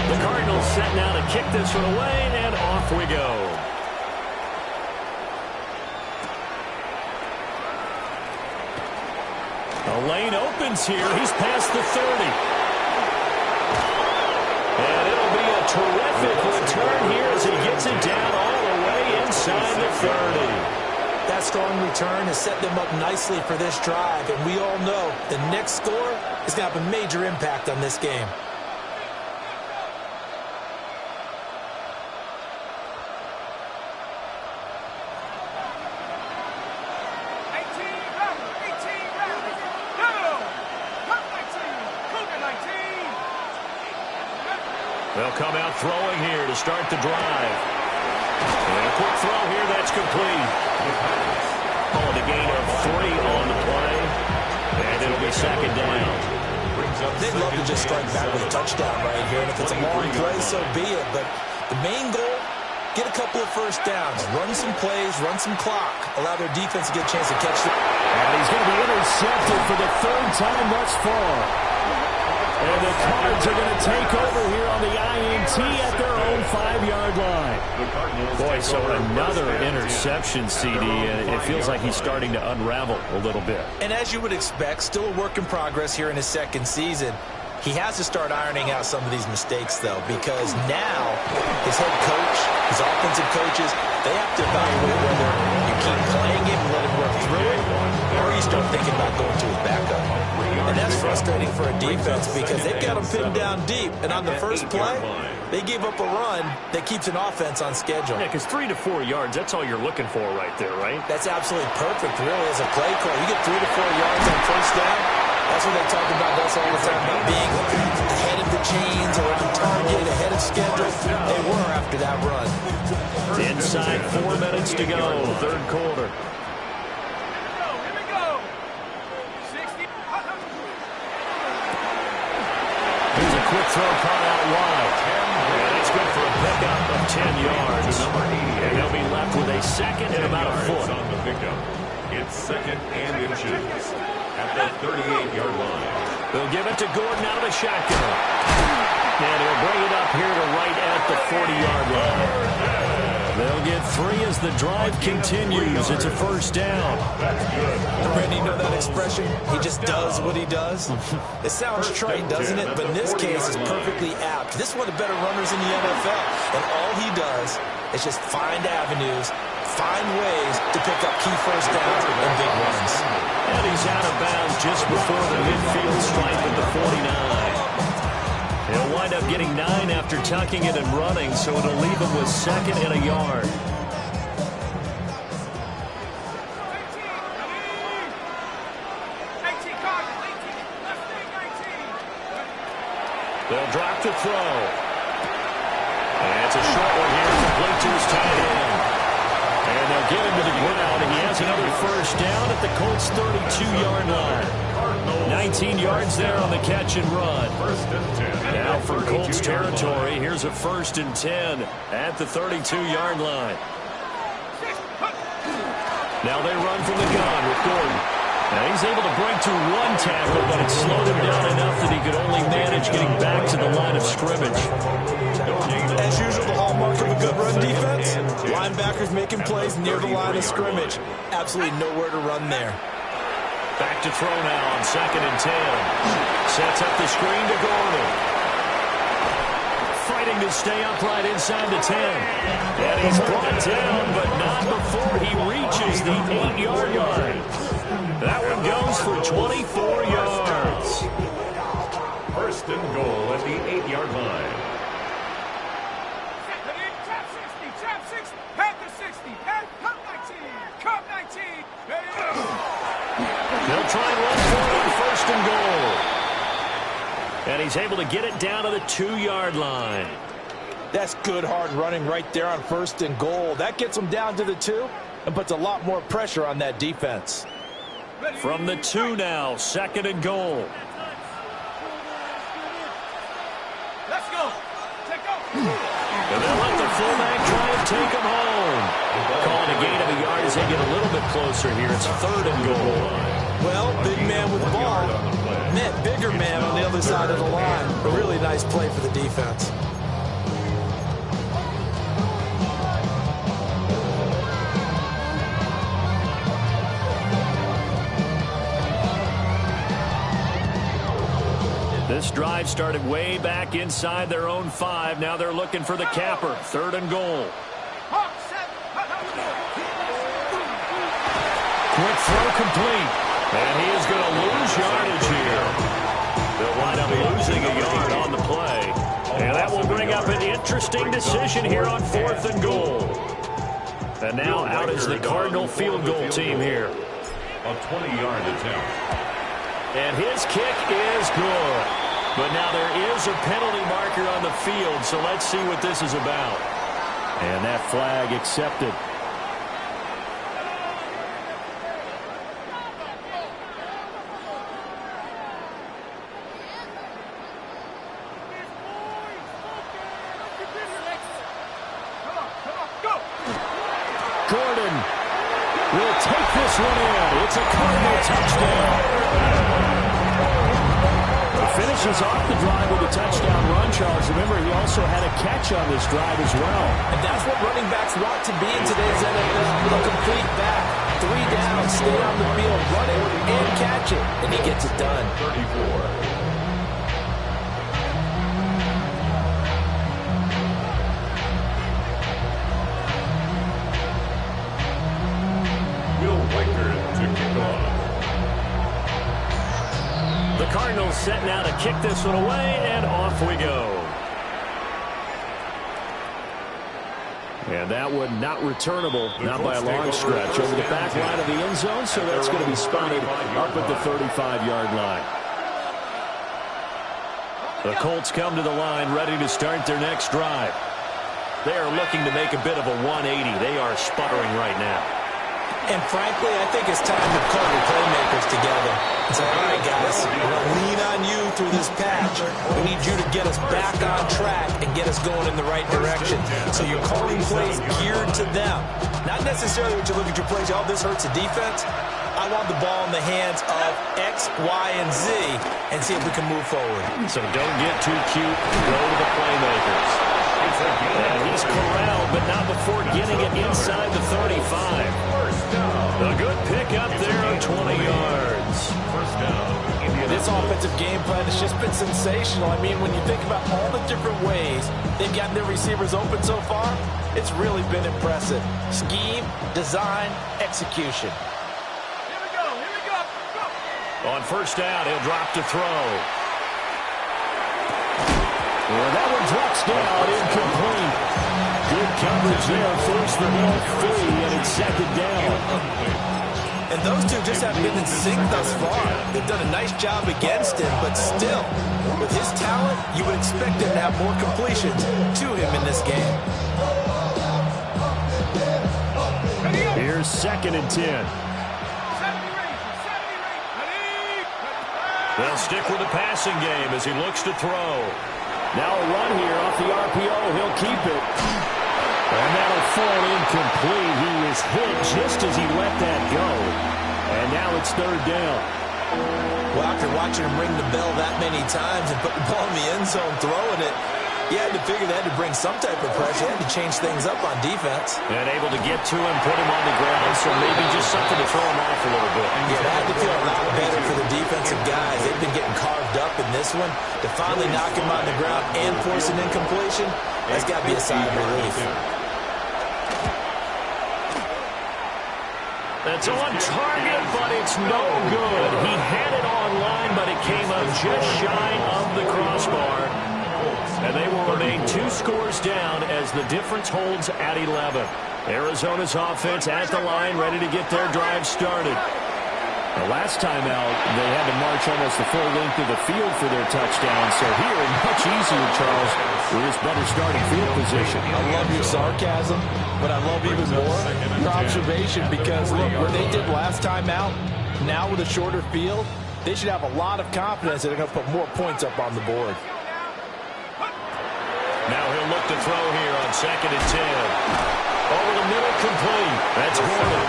The Cardinals set now to kick this one away, and off we go. The lane opens here. He's past the 30. And it'll be a terrific return here as he gets it down all the way inside the 30. That strong return has set them up nicely for this drive, and we all know the next score is going to have a major impact on this game. They'll come out throwing here to start the drive. And a quick throw here, that's complete. Oh, the gain of 3 on the play. And it'll be 2nd down. They'd love to just strike back with a touchdown right here, and if it's a long play, so be it. But the main goal, get a couple of first downs, run some plays, run some clock, allow their defense to get a chance to catch it. And he's going to be intercepted for the 3rd time thus far. And the Cards are going to take over here on the INT at their own 5-yard line. Boy, so another interception, CD, and it feels like he's starting to unravel a little bit. And as you would expect, still a work in progress here in his 2nd season. He has to start ironing out some of these mistakes, though, because now his head coach, his offensive coaches, they have to evaluate whether you keep playing him and let him work through it, or you start thinking about going to his backup. And that's frustrating for a defense because they've got him pinned down deep, and on the first play, they gave up a run that keeps an offense on schedule. Yeah, because 3 to 4 yards, that's all you're looking for right there, right? That's absolutely perfect, really, as a play call. You get 3 to 4 yards on first down. That's what they talk about us all the time, about being ahead of the chains or on target, ahead of schedule. They were after that run. Inside 4 minutes to go, 3rd quarter. Here's a quick throw caught out wide. And it's good for a pickup of 10 yards. And they'll be left with a 2nd and about a foot. On the pickup. It's 2nd and inches at the 38-yard line. They'll give it to Gordon out of the shotgun. And he'll bring it up here to right at the 40-yard line. They'll get 3 as the drive continues. It's a 1st down. Randy, you know that expression? He just does what he does. It sounds trite, doesn't it? But in this case, it's perfectly apt. This is one of the better runners in the NFL. And all he does is just find avenues, find ways to pick up key first downs and big runs. And he's out of bounds just before the midfield stripe at the 49. He'll wind up getting 9 after tucking it and running, so it'll leave him with 2nd and a yard. They'll drop the throw. And it's a short one here, complete to his tight end. And they'll get him to the ground, and he has It's another first down at the Colts' 32-yard line. 19 yards there on the catch and run. First and 10. Now for Colts territory, here's a first and 10 at the 32-yard line. Now they run from the gun with Gordon. Now he's able to break through one tackle, but it slowed him down enough that he could only manage getting back to the line of scrimmage. As usual, the hallmark of a good run defense, linebackers making plays near the line of scrimmage. Absolutely nowhere to run there. Back to throw now on second and 10. Sets up the screen to Gordon. Fighting to stay upright inside the 10. And he's brought down, but not before he reaches the 8-yard line. That one goes for 24 yards. First and goal at the 8-yard line. Trap 60, head to 60, head, come 19, They'll try and run for it on first and goal. And he's able to get it down to the 2-yard line. That's good hard running right there on first and goal. That gets him down to the 2 and puts a lot more pressure on that defense. From the 2 now, second and goal. Let's go. Take off. And they'll let the fullback try and take him home. Calling a gain of a yard as they get a little bit closer here. It's third and goal. Well, big man with the ball met bigger man on the other side of the line. A really nice play for the defense. This drive started way back inside their own 5. Now they're looking for the capper. Third and goal. Quick throw complete. And he is going to lose yardage here. They'll wind up losing a yard on the play. And that will bring up an interesting decision here on fourth and goal. And now out is the Cardinal field goal team here. A 20-yard attempt. And his kick is good. But now there is a penalty marker on the field, so let's see what this is about. And that flag accepted. Gordon will take this one in. It's a Cardinal touchdown. Finishes off the drive with a touchdown run, Charles. Remember, he also had a catch on this drive as well. And that's what running backs want to be in today's NFL. A complete back. 3 down, stay on the field, run it and catch it. And he gets it done. 34. The Cardinals set now to kick this one away, and off we go. And that one not returnable, not by a long stretch, over the back line of the end zone, so that's going to be spotted up at the 35-yard line. The Colts come to the line ready to start their next drive. They are looking to make a bit of a 180. They are sputtering right now. And frankly, I think it's time to call the playmakers together and say, all right, guys, we're going to lean on you through this patch. We need you to get us back on track and get us going in the right direction. So you're calling plays geared to them. Not necessarily when you look at your plays, oh, this hurts the defense. I want the ball in the hands of X, Y, and Z and see if we can move forward. So don't get too cute. Go to the playmakers. And he's corralled, but not before getting it inside the 35. A good pickup there, 20 yards. First down. This offensive game plan has just been sensational. I mean, when you think about all the different ways they've gotten their receivers open so far, it's really been impressive. Scheme, design, execution. Here we go. Go. On first down, he'll drop to throw. Well, that one drops down, incomplete. Good coverage there, forced the ball free, and it's second down. And those two just haven't been in sync thus far. They've done a nice job against him, but still, with his talent, you would expect him to have more completions to him in this game. Here Here's 2nd and 10. They'll stick with the passing game as he looks to throw. Now a run here off the RPO. He'll keep it. And that'll fall incomplete. He was hit just as he let that go. And now it's 3rd down. Well, after watching him ring the bell that many times and put the ball in the end zone throwing it, you had to figure they had to bring some type of pressure. You had to change things up on defense. And able to get to him, put him on the ground, so maybe just something to throw him off a little bit. Yeah, it had to feel a lot better for the defensive guys. They've been getting carved up in this one. To finally knock him on the ground and force an incompletion, that's got to be a sigh of relief. That's on target, but it's no good. He had it on line, but it came up just shy of the crossbar. And they will remain 2 scores down as the difference holds at 11. Arizona's offense at the line, ready to get their drive started. The last time out, they had to march almost the full length of the field for their touchdown. So here, much easier, Charles, with this better starting field position. I love your sarcasm, but I love even more your observation because, look, what they did last time out, now with a shorter field, they should have a lot of confidence that they're going to put more points up on the board. Now he'll look to throw here on 2nd and 10. Over the middle, complete. That's Gordon.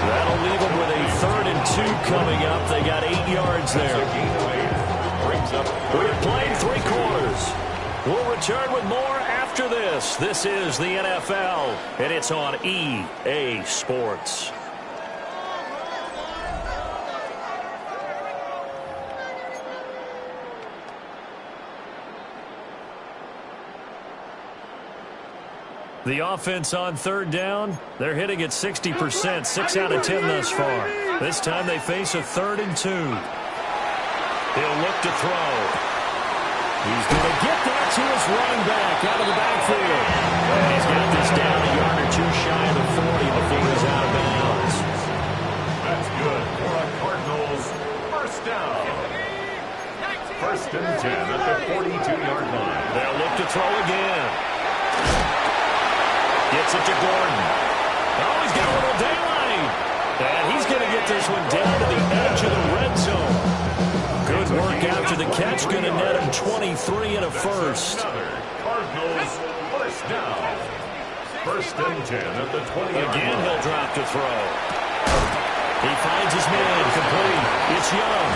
That'll leave them with a 3rd and 2 coming up. They got 8 yards there. We've played 3 quarters. We'll return with more after this. This is the NFL, and it's on EA Sports. The offense on 3rd down, they're hitting at 60%, 6 out of 10 thus far. This time they face a 3rd and 2. He'll look to throw. He's going to get that to his running back out of the backfield. And he's got this down a yard or 2 shy of the 40 before he's out of bounds. That's good for a Cardinals first down. 1st and 10 at the 42-yard line. They'll look to throw again. Gets it to Gordon. Oh, he's got a little daylight. And he's going to get this one down to the edge of the red zone. Good work after the catch. Going to net him 23 and a first. Cardinals first down. 1st and 10 at the 20. Again, he'll drop to throw. He finds his man. Complete. It's Young.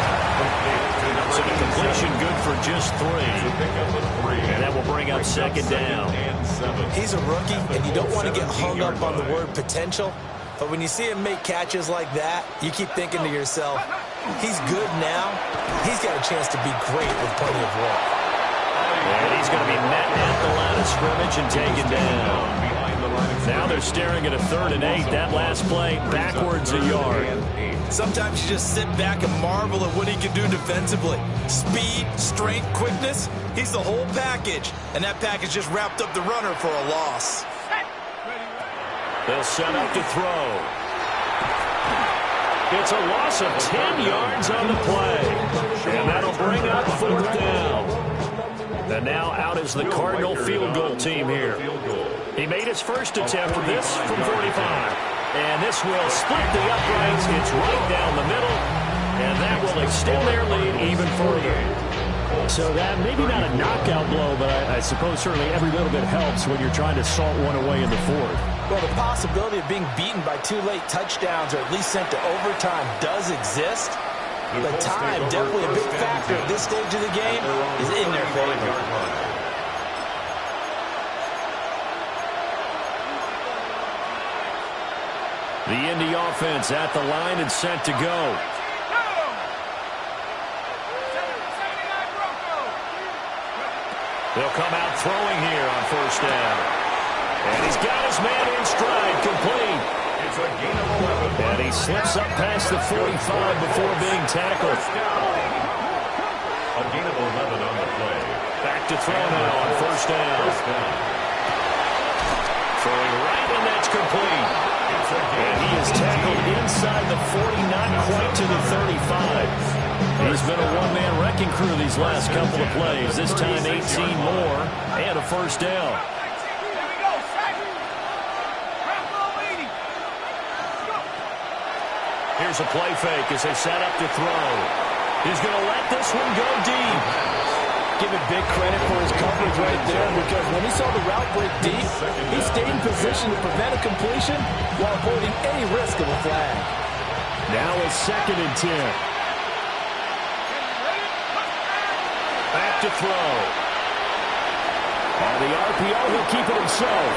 So the completion good for just 3. And that will bring up 2nd down. He's a rookie, and you don't want to get hung up on the word potential. But when you see him make catches like that, you keep thinking to yourself, he's good now. He's got a chance to be great with plenty of work. And he's going to be met at the line of scrimmage and taken down. Now they're staring at a 3rd and 8. That last play, backwards a yard. Sometimes you just sit back and marvel at what he can do defensively. Speed, strength, quickness, he's the whole package. And that package just wrapped up the runner for a loss. They'll set up to throw. It's a loss of 10 yards on the play. And that'll bring up 4th down. And now out is the Cardinal field goal team here. He made his first attempt for this from 45. And this will split the uprights. It's right down the middle. And that will extend their lead even further. So that maybe not a knockout blow, but I suppose certainly every little bit helps when you're trying to salt one away in the 4th. Well, the possibility of being beaten by 2 late touchdowns or at least sent to overtime does exist. But time, definitely a big factor at this stage of the game, is in their favor. The Indy offense at the line and set to go. They'll come out throwing here on 1st down. And he's got his man in stride, complete. It's a gain of 11. And he slips up past the 45 before being tackled. A gain of 11 on the play. Back to throw now on 1st down. Throwing right, and that's complete. And he is tackled inside the 40, not quite to the 35. He's been a one-man wrecking crew these last couple of plays. This time 18 more and a 1st down. Here's a play fake as they set up to throw. He's going to let this one go deep. Give it big credit for his coverage right there, because when he saw the route break deep, he stayed in position to prevent a completion while avoiding any risk of a flag. Now it's 2nd and 10. Back to throw. On the RPO, he'll keep it himself.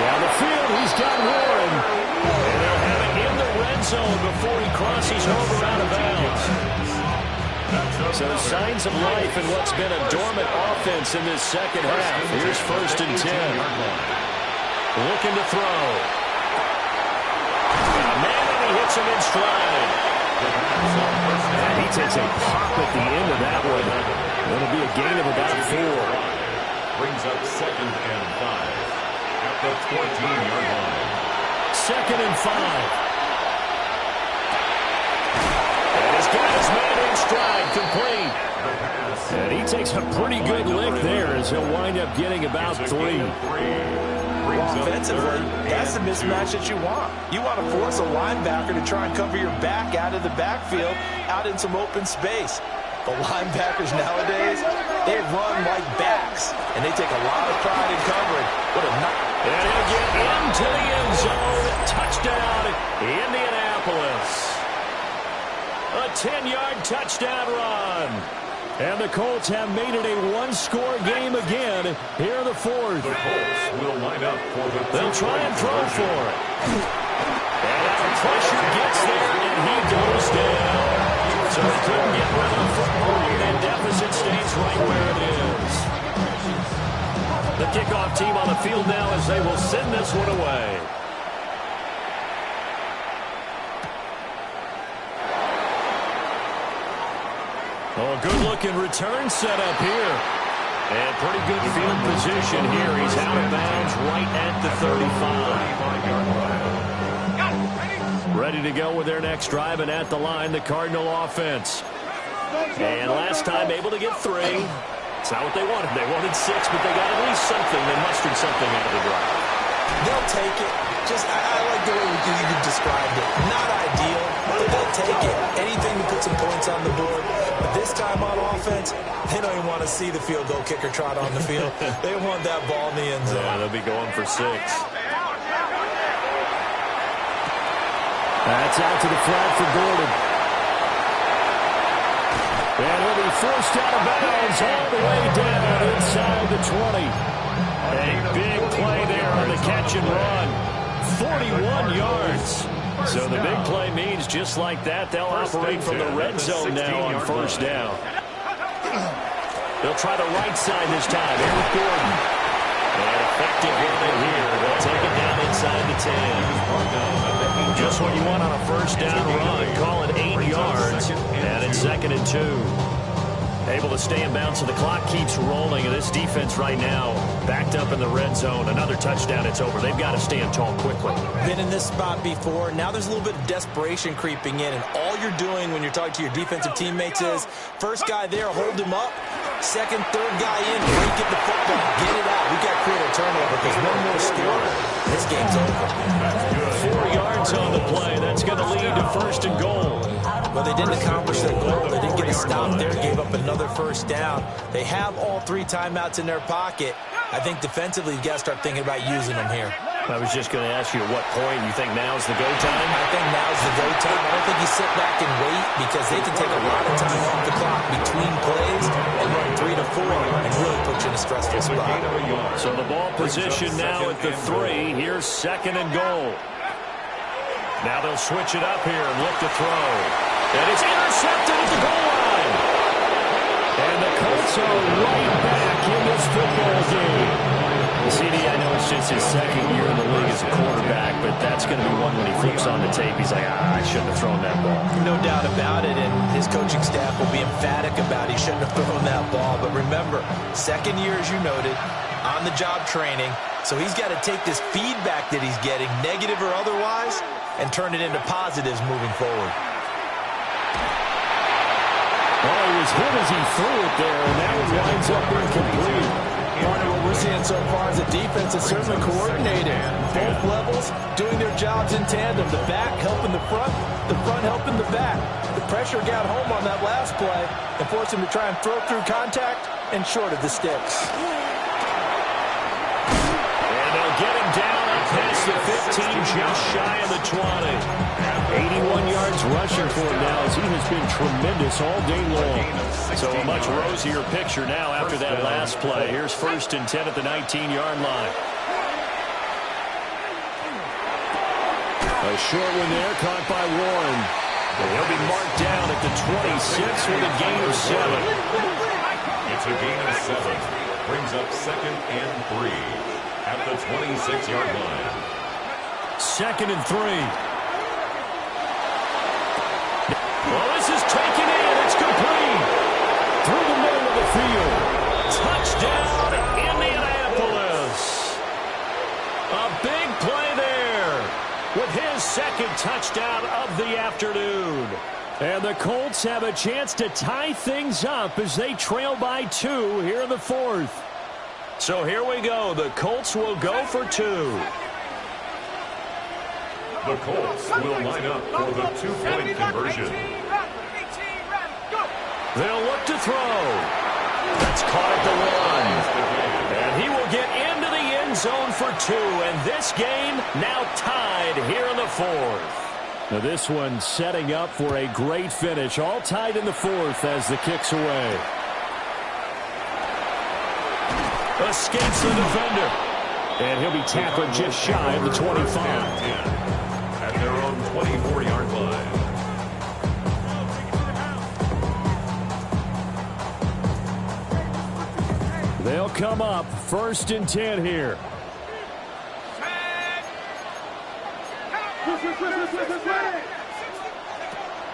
Down the field, he's got Warren. And they'll have it in the red zone before he crosses over out of bounds. So signs of life in what's been a dormant offense in this second half. Here's 1st and 10. Looking to throw. Man, and he hits him in stride. And he takes a pop at the end of that one. It'll be a gain of about 4. Brings up 2nd and 5 at the 14-yard line. 2nd and 5. And he's got his man in stride, complete. And he takes a pretty good lick there as he'll wind up getting about 3. Offensively, that's the mismatch that you want. You want to force a linebacker to try and cover your back out of the backfield, out in some open space. The linebackers nowadays, they run like backs, and they take a lot of pride in covering. What a night. And he'll get into the end zone. Touchdown, Indianapolis. A 10-yard touchdown run. And the Colts have made it a one-score game again here in the 4th. The Colts will line up for the... They'll try and throw for it. And the pressure gets there, and he goes down. So he couldn't get rid of the football, and deficit stays right where it is. The kickoff team on the field now as they will send this one away. Oh, good-looking return set up here. And pretty good field position here. He's out of bounds right at the 35. Ready to go with their next drive, and at the line, the Cardinal offense. And last time able to get 3. It's not what they wanted. They wanted 6, but they got at least something. They mustered something out of the drive. They'll take it. I like the way you described it. Not ideal, but they'll take it. Anything to put some points on the board. But this time on offense, they don't even want to see the field goal kicker trot on the field. They want that ball in the end zone. Yeah, they'll be going for 6. That's out to the flat for Gordon. And he'll be forced out of bounds all the way down inside the 20. A big play there on the catch and run. 41 yards. So the big play means just like that, they'll operate from the red zone now on 1st down. They'll try the right side this time. Here with Gordon. And effective running here. They'll take it down inside the 10. Just what you want on a 1st down run. Call it 8 yards. And it's 2nd and 2. Able to stay in bounds, so the clock keeps rolling. And this defense right now backed up in the red zone. Another touchdown, it's over. They've got to stand tall quickly. Been in this spot before. Now there's a little bit of desperation creeping in. And all you're doing when you're talking to your defensive teammates is, first guy there, hold him up. Second, third guy in, break it the football. Get it out. We got to create a turnover because one more score, this game's over. 4 yards on the play. That's going to lead to 1st and goal. Well, they didn't accomplish their goal. They didn't get a stop there, gave up another 1st down. They have all 3 timeouts in their pocket. I think defensively, you've got to start thinking about using them here. I was just going to ask you at what point you think now's the go time? I think now's the go time. I don't think you sit back and wait because they can take a lot of time off the clock between plays and run 3 to 4 and really put you in a stressful spot. So the ball position now at the 3. Here's 2nd and goal. Now they'll switch it up here and look to throw. And it's intercepted at the goal line. And the Colts are right back in this football game. CD, I know it's just his 2nd year in the league as a quarterback, but that's going to be one when he flips on the tape. He's like, I shouldn't have thrown that ball. No doubt about it, and his coaching staff will be emphatic about he shouldn't have thrown that ball. But remember, 2nd year, as you noted, on-the-job training, so he's got to take this feedback that he's getting, negative or otherwise, and turn it into positives moving forward. Well, he was hit as he threw it there, and that one winds up incomplete. Partner, what we're seeing so far is the defense is certainly coordinated. Both levels doing their jobs in tandem. The back helping the front helping the back. The pressure got home on that last play and forced him to try and throw through contact and short of the sticks. And they'll get him down past the 15, just shy of the 20. 81 yards rushing for him now as he has been tremendous all day long. So a much rosier picture now after that last play. Here's 1st and 10 at the 19-yard line. A short one there, caught by Warren. And he'll be marked down at the 26 with a gain of 7. It's a gain of 7. Brings up 2nd and 3 at the 26-yard line. 2nd and 3. Well, this is taken in. It's complete. Through the middle of the field. Touchdown, Indianapolis. A big play there with his 2nd touchdown of the afternoon. And the Colts have a chance to tie things up as they trail by 2 here in the 4th. So here we go. The Colts will go for 2. The Colts will line up for the 2-point conversion. They'll look to throw. That's caught at the 1. And he will get into the end zone for 2. And this game now tied here in the 4th. Now this one setting up for a great finish. All tied in the 4th as the kick's away. Escapes the defender. And he'll be tackled just shy of the 25. At their own 24-yard line. They'll come up 1st and 10 here.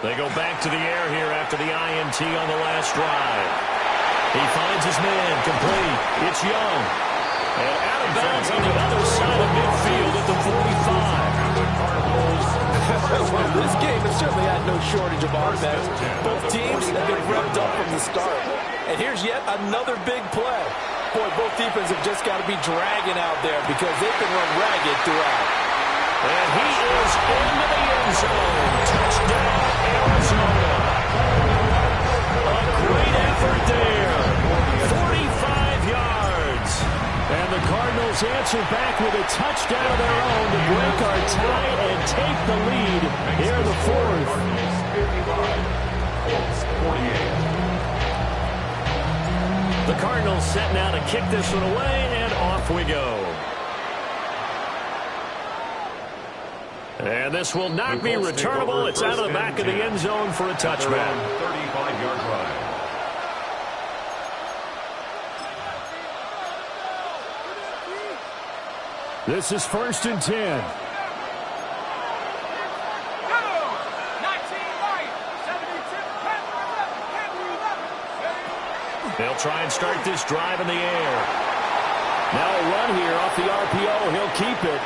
They go back to the air here after the INT on the last drive. He finds his man, complete. It's Young. And out of bounds on the other side of midfield at the 45. This game has certainly had no shortage of offense. Both teams have been revved up from the start. And here's yet another big play. Boy, both defenses have just got to be dragging out there because they've been run ragged throughout. And he is into the end zone. Touchdown, Arizona. A great effort there. 45 yards. And the Cardinals answer back with a touchdown of their own to break our tie and take the lead here in the 4th. Cardinals 55, Colts 48. The Cardinals set now to kick this one away, and off we go. And this will not be returnable. It's out of the back of the end zone for a touchback. 35-yard line. This is 1st and 10. They'll try and start this drive in the air. Now a run here off the RPO. He'll keep it.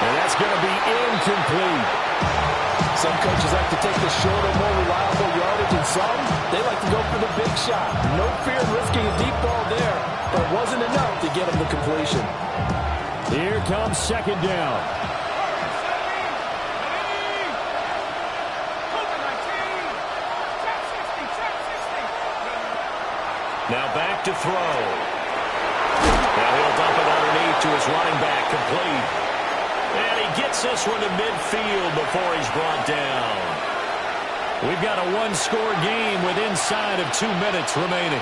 And that's going to be incomplete. Some coaches like to take the shorter, more reliable yardage, and some, they like to go for the big shot. No fear in risking a deep ball there, but it wasn't enough to get him the completion. Here comes 2nd down. Now back to throw. Now he'll dump it underneath to his running back, complete. And he gets this one to midfield before he's brought down. We've got a one-score game with inside of 2 minutes remaining.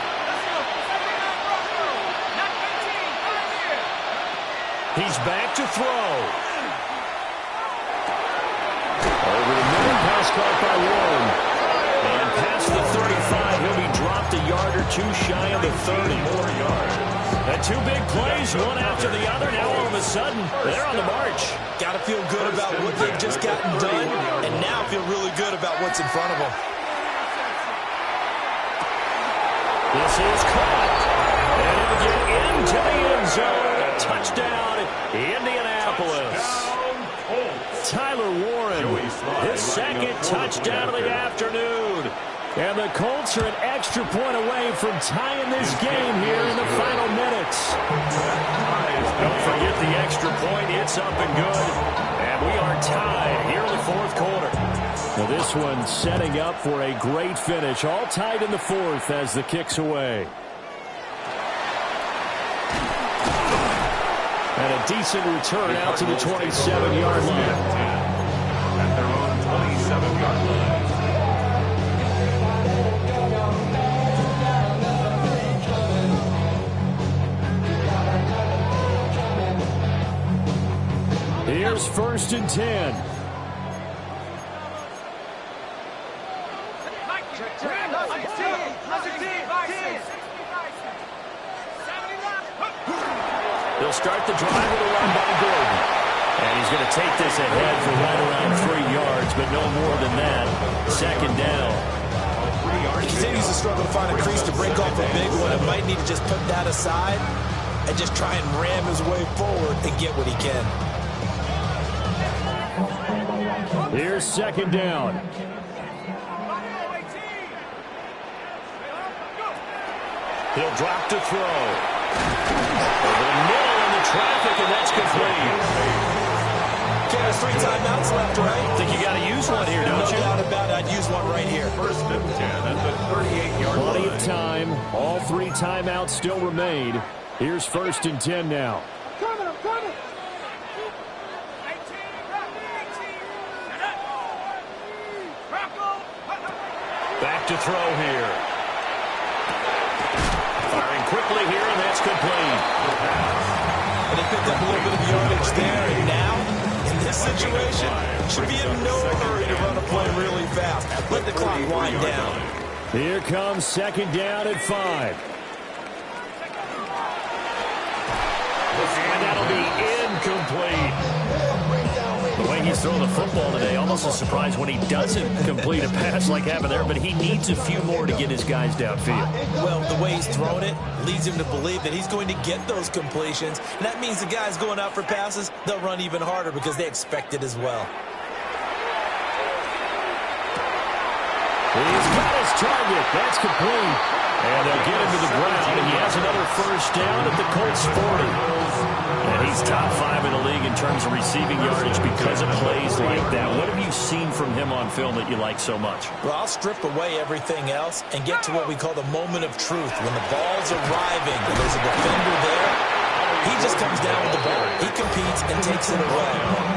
He's back to throw. Over the middle, pass caught by Warren. And past the 35, he'll be dropped a yard or two shy of the 30. More yards. And 2 big plays, one after the other. Now all of a sudden, they're on the march. Got to feel good about what they've just gotten done, and now feel really good about what's in front of them. This is caught. And he'll get into the end zone. Touchdown, Indianapolis. Tyler Warren, His 2nd touchdown of the afternoon. And the Colts are an extra point away from tying this game here in the final minutes. Don't forget the extra point. It's up and good. And we are tied here in the fourth quarter. Now this one setting up for a great finish. All tied in the fourth as the kick's away. And a decent return out to the 27-yard line. At their own 27-yard line. Here's 1st and 10. He'll start the drive with a run by Gordon. And he's going to take this ahead for right around 3 yards, but no more than that. 2nd down. He continues to struggle to find a crease to break off a big one. It might need to just put that aside and just try and ram his way forward and get what he can. Here's 2nd down. He'll drop to throw. Over the middle in the traffic, and that's complete. Okay, there's 3 timeouts left, right? Think you got to use one here, don't No you? doubt about it. I'd use one right here. 1st and 10 at the 38-yard line. Plenty of time. All 3 timeouts still remain. Here's 1st and 10 now. Back to throw here. Firing quickly here, and that's complete. And they picked up a little bit of yardage there, and now, in this situation, should be in no hurry to run a play really fast. Let the clock wind down. Here comes 2nd down at 5. And that'll be incomplete. The way he's throwing the football today, almost a surprise when he doesn't complete a pass like happened there, but he needs a few more to get his guys downfield. Well, the way he's thrown it leads him to believe that he's going to get those completions, and that means the guys going out for passes, they'll run even harder because they expect it as well. He's got his target. That's complete. And they'll get him to the ground, and he has another 1st down at the Colts 40. And he's top 5 in the league in terms of receiving yardage because of plays like that. What have you seen from him on film that you like so much? Well, I'll strip away everything else and get to what we call the moment of truth. When the ball's arriving and there's a defender there, he just comes down with the ball. He competes and takes it away.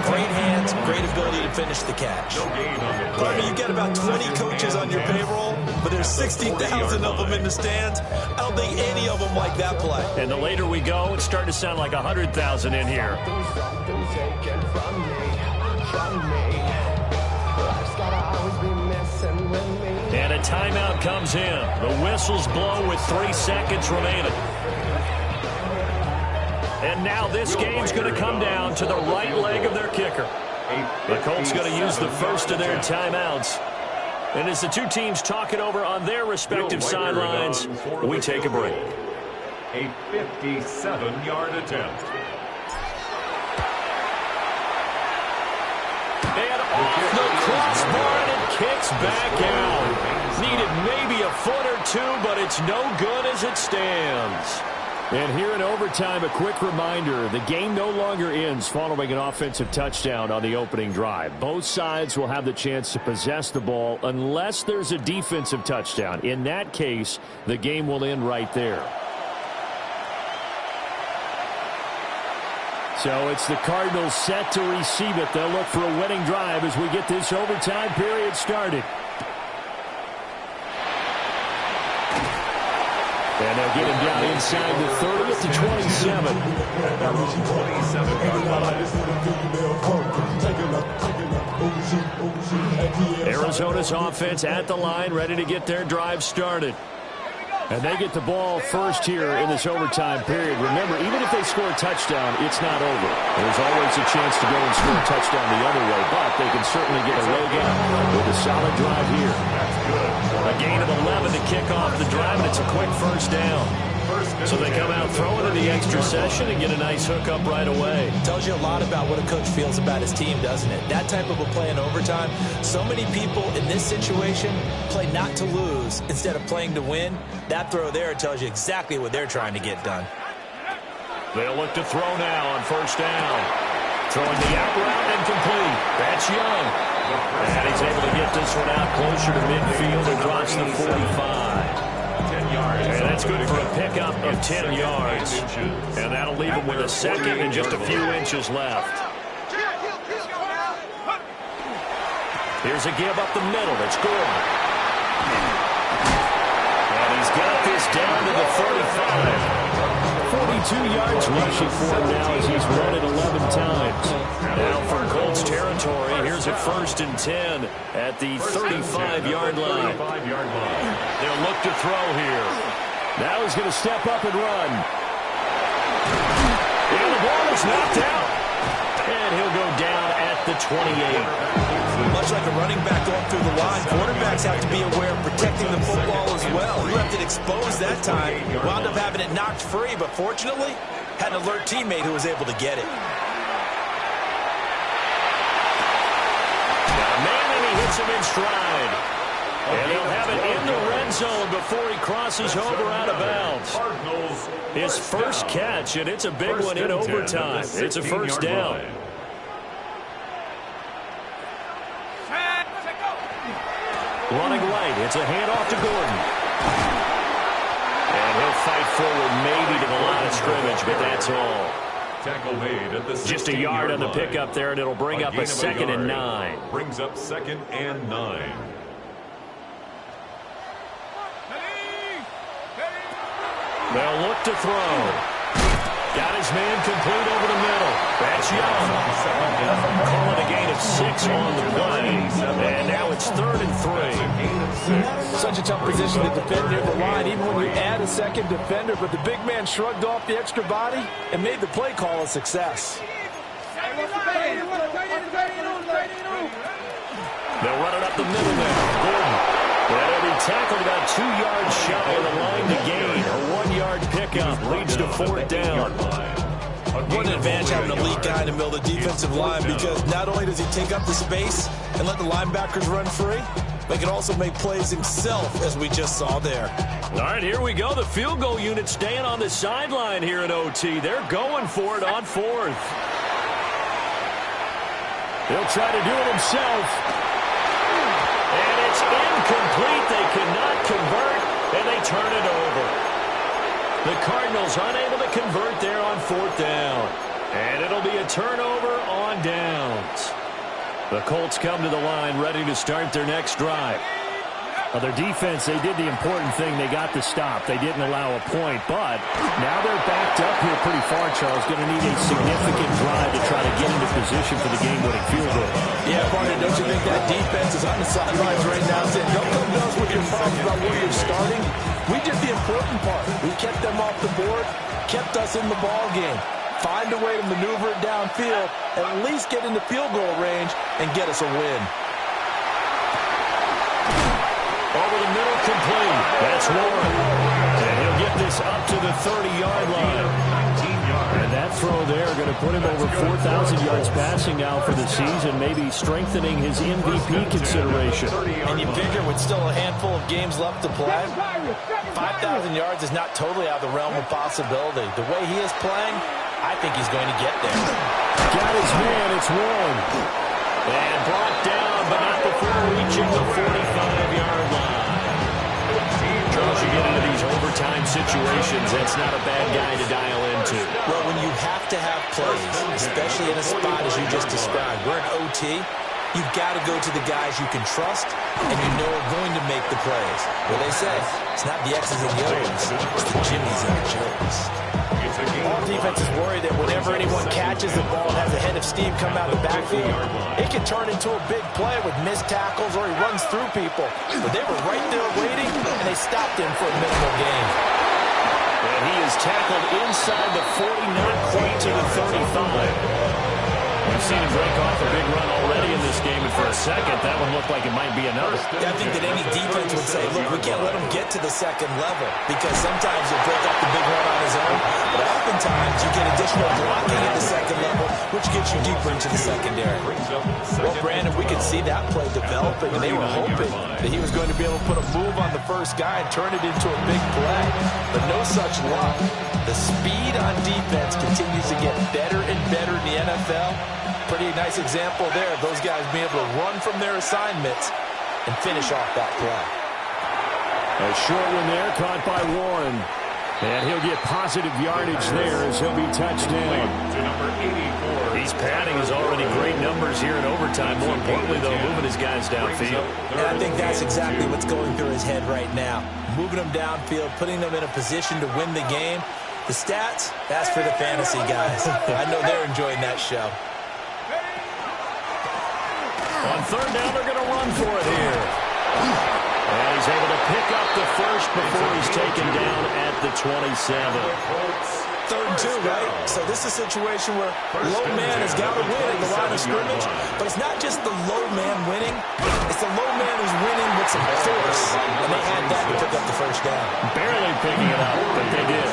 Great hands, great ability to finish the catch. Carter, you've got about 20 coaches on your payroll, but there's 60,000 of them in the stands. I don't think any of them like that play. And the later we go, it's starting to sound like 100,000 in here. And a timeout comes in. The whistles blow with 3 seconds remaining. And now this game's going to come down to the right leg of their kicker. The Colts going to use the first of their timeouts. And as the two teams talk it over on their respective sidelines, we take a break. A 57-yard attempt. And off the crossbar, and it kicks back out. Needed maybe a foot or two, but it's no good as it stands. And here in overtime, a quick reminder, the game no longer ends following an offensive touchdown on the opening drive. Both sides will have the chance to possess the ball unless there's a defensive touchdown. In that case, the game will end right there. So it's the Cardinals set to receive it. They'll look for a winning drive as we get this overtime period started. And they'll get him down inside the 30 at the 27. Arizona's offense at the line, ready to get their drive started. And they get the ball first here in this overtime period. Remember, even if they score a touchdown, it's not over. There's always a chance to go and score a touchdown the other way, but they can certainly get a leg in with a solid drive here. A gain of 11 to kick off the drive, and it's a quick first down. So they come out throwing in the extra session and get a nice hookup right away. Tells you a lot about what a coach feels about his team, doesn't it? That type of a play in overtime. So many people in this situation play not to lose instead of playing to win. That throw there tells you exactly what they're trying to get done. They'll look to throw now on first down. Throwing the out route and complete. That's Young. And he's able to get this one out closer to midfield and cross the 45. And that's good for a pickup of 10 yards. And that'll leave him with a second and just a few inches left. Here's a give up the middle. It's Gordon. And he's got this down to the 35. 42 yards rushing for him now as he's run it 11 times. Now from Colts territory, here's a 1st and 10 at the 35-yard line. They'll look to throw here. Now he's going to step up and run. And the ball is knocked out. And he'll go down at the 28. Much like a running back going through the line, quarterbacks have to be aware of protecting the football as well. He left it exposed that time, wound up having it knocked free, but fortunately, had an alert teammate who was able to get it. Now Manning, he hits him in stride. And he'll have it in the red zone before he crosses over out of bounds. His first catch, and it's a big one in overtime. It's a first down. Running right, it's a handoff to Gordon. And he'll fight forward maybe to the line of scrimmage, but that's all. Tackle made at the Just a yard on the pickup there, and it'll bring up a 2nd and 9. Brings up 2nd and 9. They'll look to throw. Got his man complete over the middle. That's Young. Calling a gain of 6 on the play. And now it's 3rd and 3. Such a tough position to defend near the line, even when you add a second defender, but the big man shrugged off the extra body and made the play call a success. They'll run it up the middle now. Gordon. Well, he tackled about 2 yards shy of the line to gain. A 1-yard pickup leads to 4th down. What an advantage having an elite guy in the middle of the defensive line, because not only does he take up the space and let the linebackers run free, but he can also make plays himself, as we just saw there. All right, here we go. The field goal unit staying on the sideline here in OT. They're going for it on 4th. He'll try to do it himself. And it's incomplete. They cannot convert, and they turn it over. The Cardinals unable to convert there on 4th down. And it'll be a turnover on downs. The Colts come to the line ready to start their next drive. Well, their defense, they did the important thing. They got the stop. They didn't allow a point, but now they're backed up here pretty far, Charles. Going to need a significant drive to try to get into position for the game-winning field goal. Yeah, partner, don't you think that defense is on the sidelines right now saying, don't come to us with your problems about where you're starting. We did the important part. We kept them off the board, kept us in the ball game. Find a way to maneuver it downfield, at least get into field goal range, and get us a win. Over the middle, complete. That's Warren. And he'll get this up to the 30-yard line. And that throw there going to put him over 4,000 yards passing now for the season, maybe strengthening his MVP consideration. And you figure with still a handful of games left to play, 5,000 yards is not totally out of the realm of possibility. The way he is playing, I think he's going to get there. Got his man. It's Warren. And brought down, but not before reaching the 45-yard line. Charles, you get into these overtime situations, that's not a bad guy to dial into. Well, when you have to have plays, especially in a spot as you just described, we're in OT, you've got to go to the guys you can trust and you know are going to make the plays. What they say, it's not the X's and the O's, it's the Jimmys and the Joes. All defense is worried that whenever anyone catches the ball and has a head of steam come out of the backfield, it can turn into a big play with missed tackles or he runs through people. But they were right there waiting, and they stopped him for a minimal gain. And he is tackled inside the 40, not quite to the 35. We've seen him break off a big run already in this game, and for a second, that one looked like it might be another. Yeah, I think that any defense would say, look, we can't let him get to the second level because sometimes he'll break off the big run on his own, but oftentimes you get additional blocking at the second level, which gets you deeper into the secondary. Well, Brandon, we could see that play developing, and they were hoping that he was going to be able to put a move on the first guy and turn it into a big play, but no such luck. The speed on defense continues to get better and better in the NFL. Pretty nice example there of those guys being able to run from their assignments and finish off that play. A short one there, caught by Warren. And he'll get positive yardage there as he'll be touched down. To number 84. He's padding his already great numbers here in overtime. More importantly, though, moving his guys downfield. And I think that's exactly what's going through his head right now. Moving them downfield, putting them in a position to win the game. The stats, that's for the fantasy guys. I know they're enjoying that show. On third down, they're going to run for it here. And he's able to pick up the first before he's taken down at the 27. 3rd and 2, right? So this is a situation where low man has got to win at the line of scrimmage, but it's not just the low man winning. It's the low man who's winning with some force, and they had that to pick up the first down. Barely picking it up, but they did.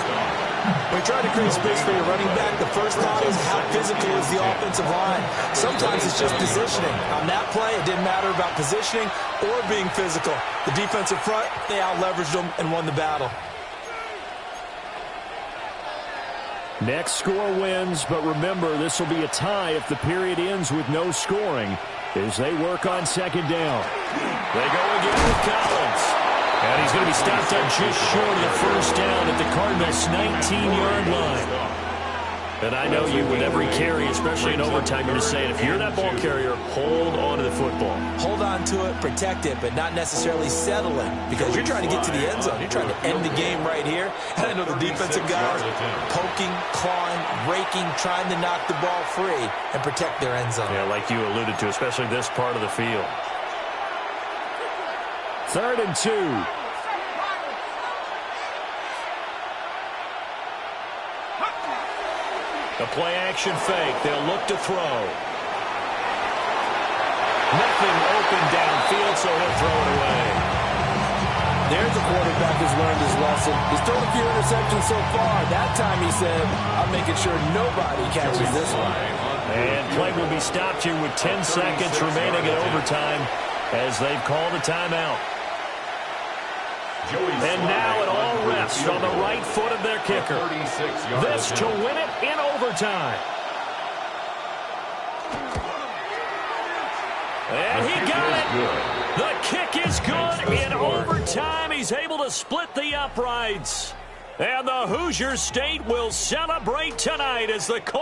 When you try to create space for your running back, the first thought is how physical is the offensive line. Sometimes it's just positioning. On that play, it didn't matter about positioning or being physical. The defensive front, they out-leveraged them and won the battle. Next score wins, but remember, this will be a tie if the period ends with no scoring as they work on second down. They go again with Collins. And he's going to be stopped up just short of the first down at the Cardinals' 19-yard line. And I know you with every carry, especially in overtime, you're just saying, if you're that ball carrier, hold on to the football. Hold on to it, protect it, but not necessarily settling, because you're trying to get to the end zone. You're trying to end the game right here. And I know the defensive guys poking, clawing, raking, trying to knock the ball free and protect their end zone. Yeah, like you alluded to, especially this part of the field. 3rd and 2. The play-action fake. They'll look to throw. Nothing open downfield, so he'll throw it away. There's a quarterback who's learned his lesson. He's thrown a few interceptions so far. That time he said, I'm making sure nobody catches this one. And play will be stopped here with 10 seconds remaining in overtime as they've called a timeout. And now it all rests on the right foot of their kicker. This to win it in overtime. And he got it. The kick is good in overtime. He's able to split the uprights. And the Hoosier State will celebrate tonight as the Colts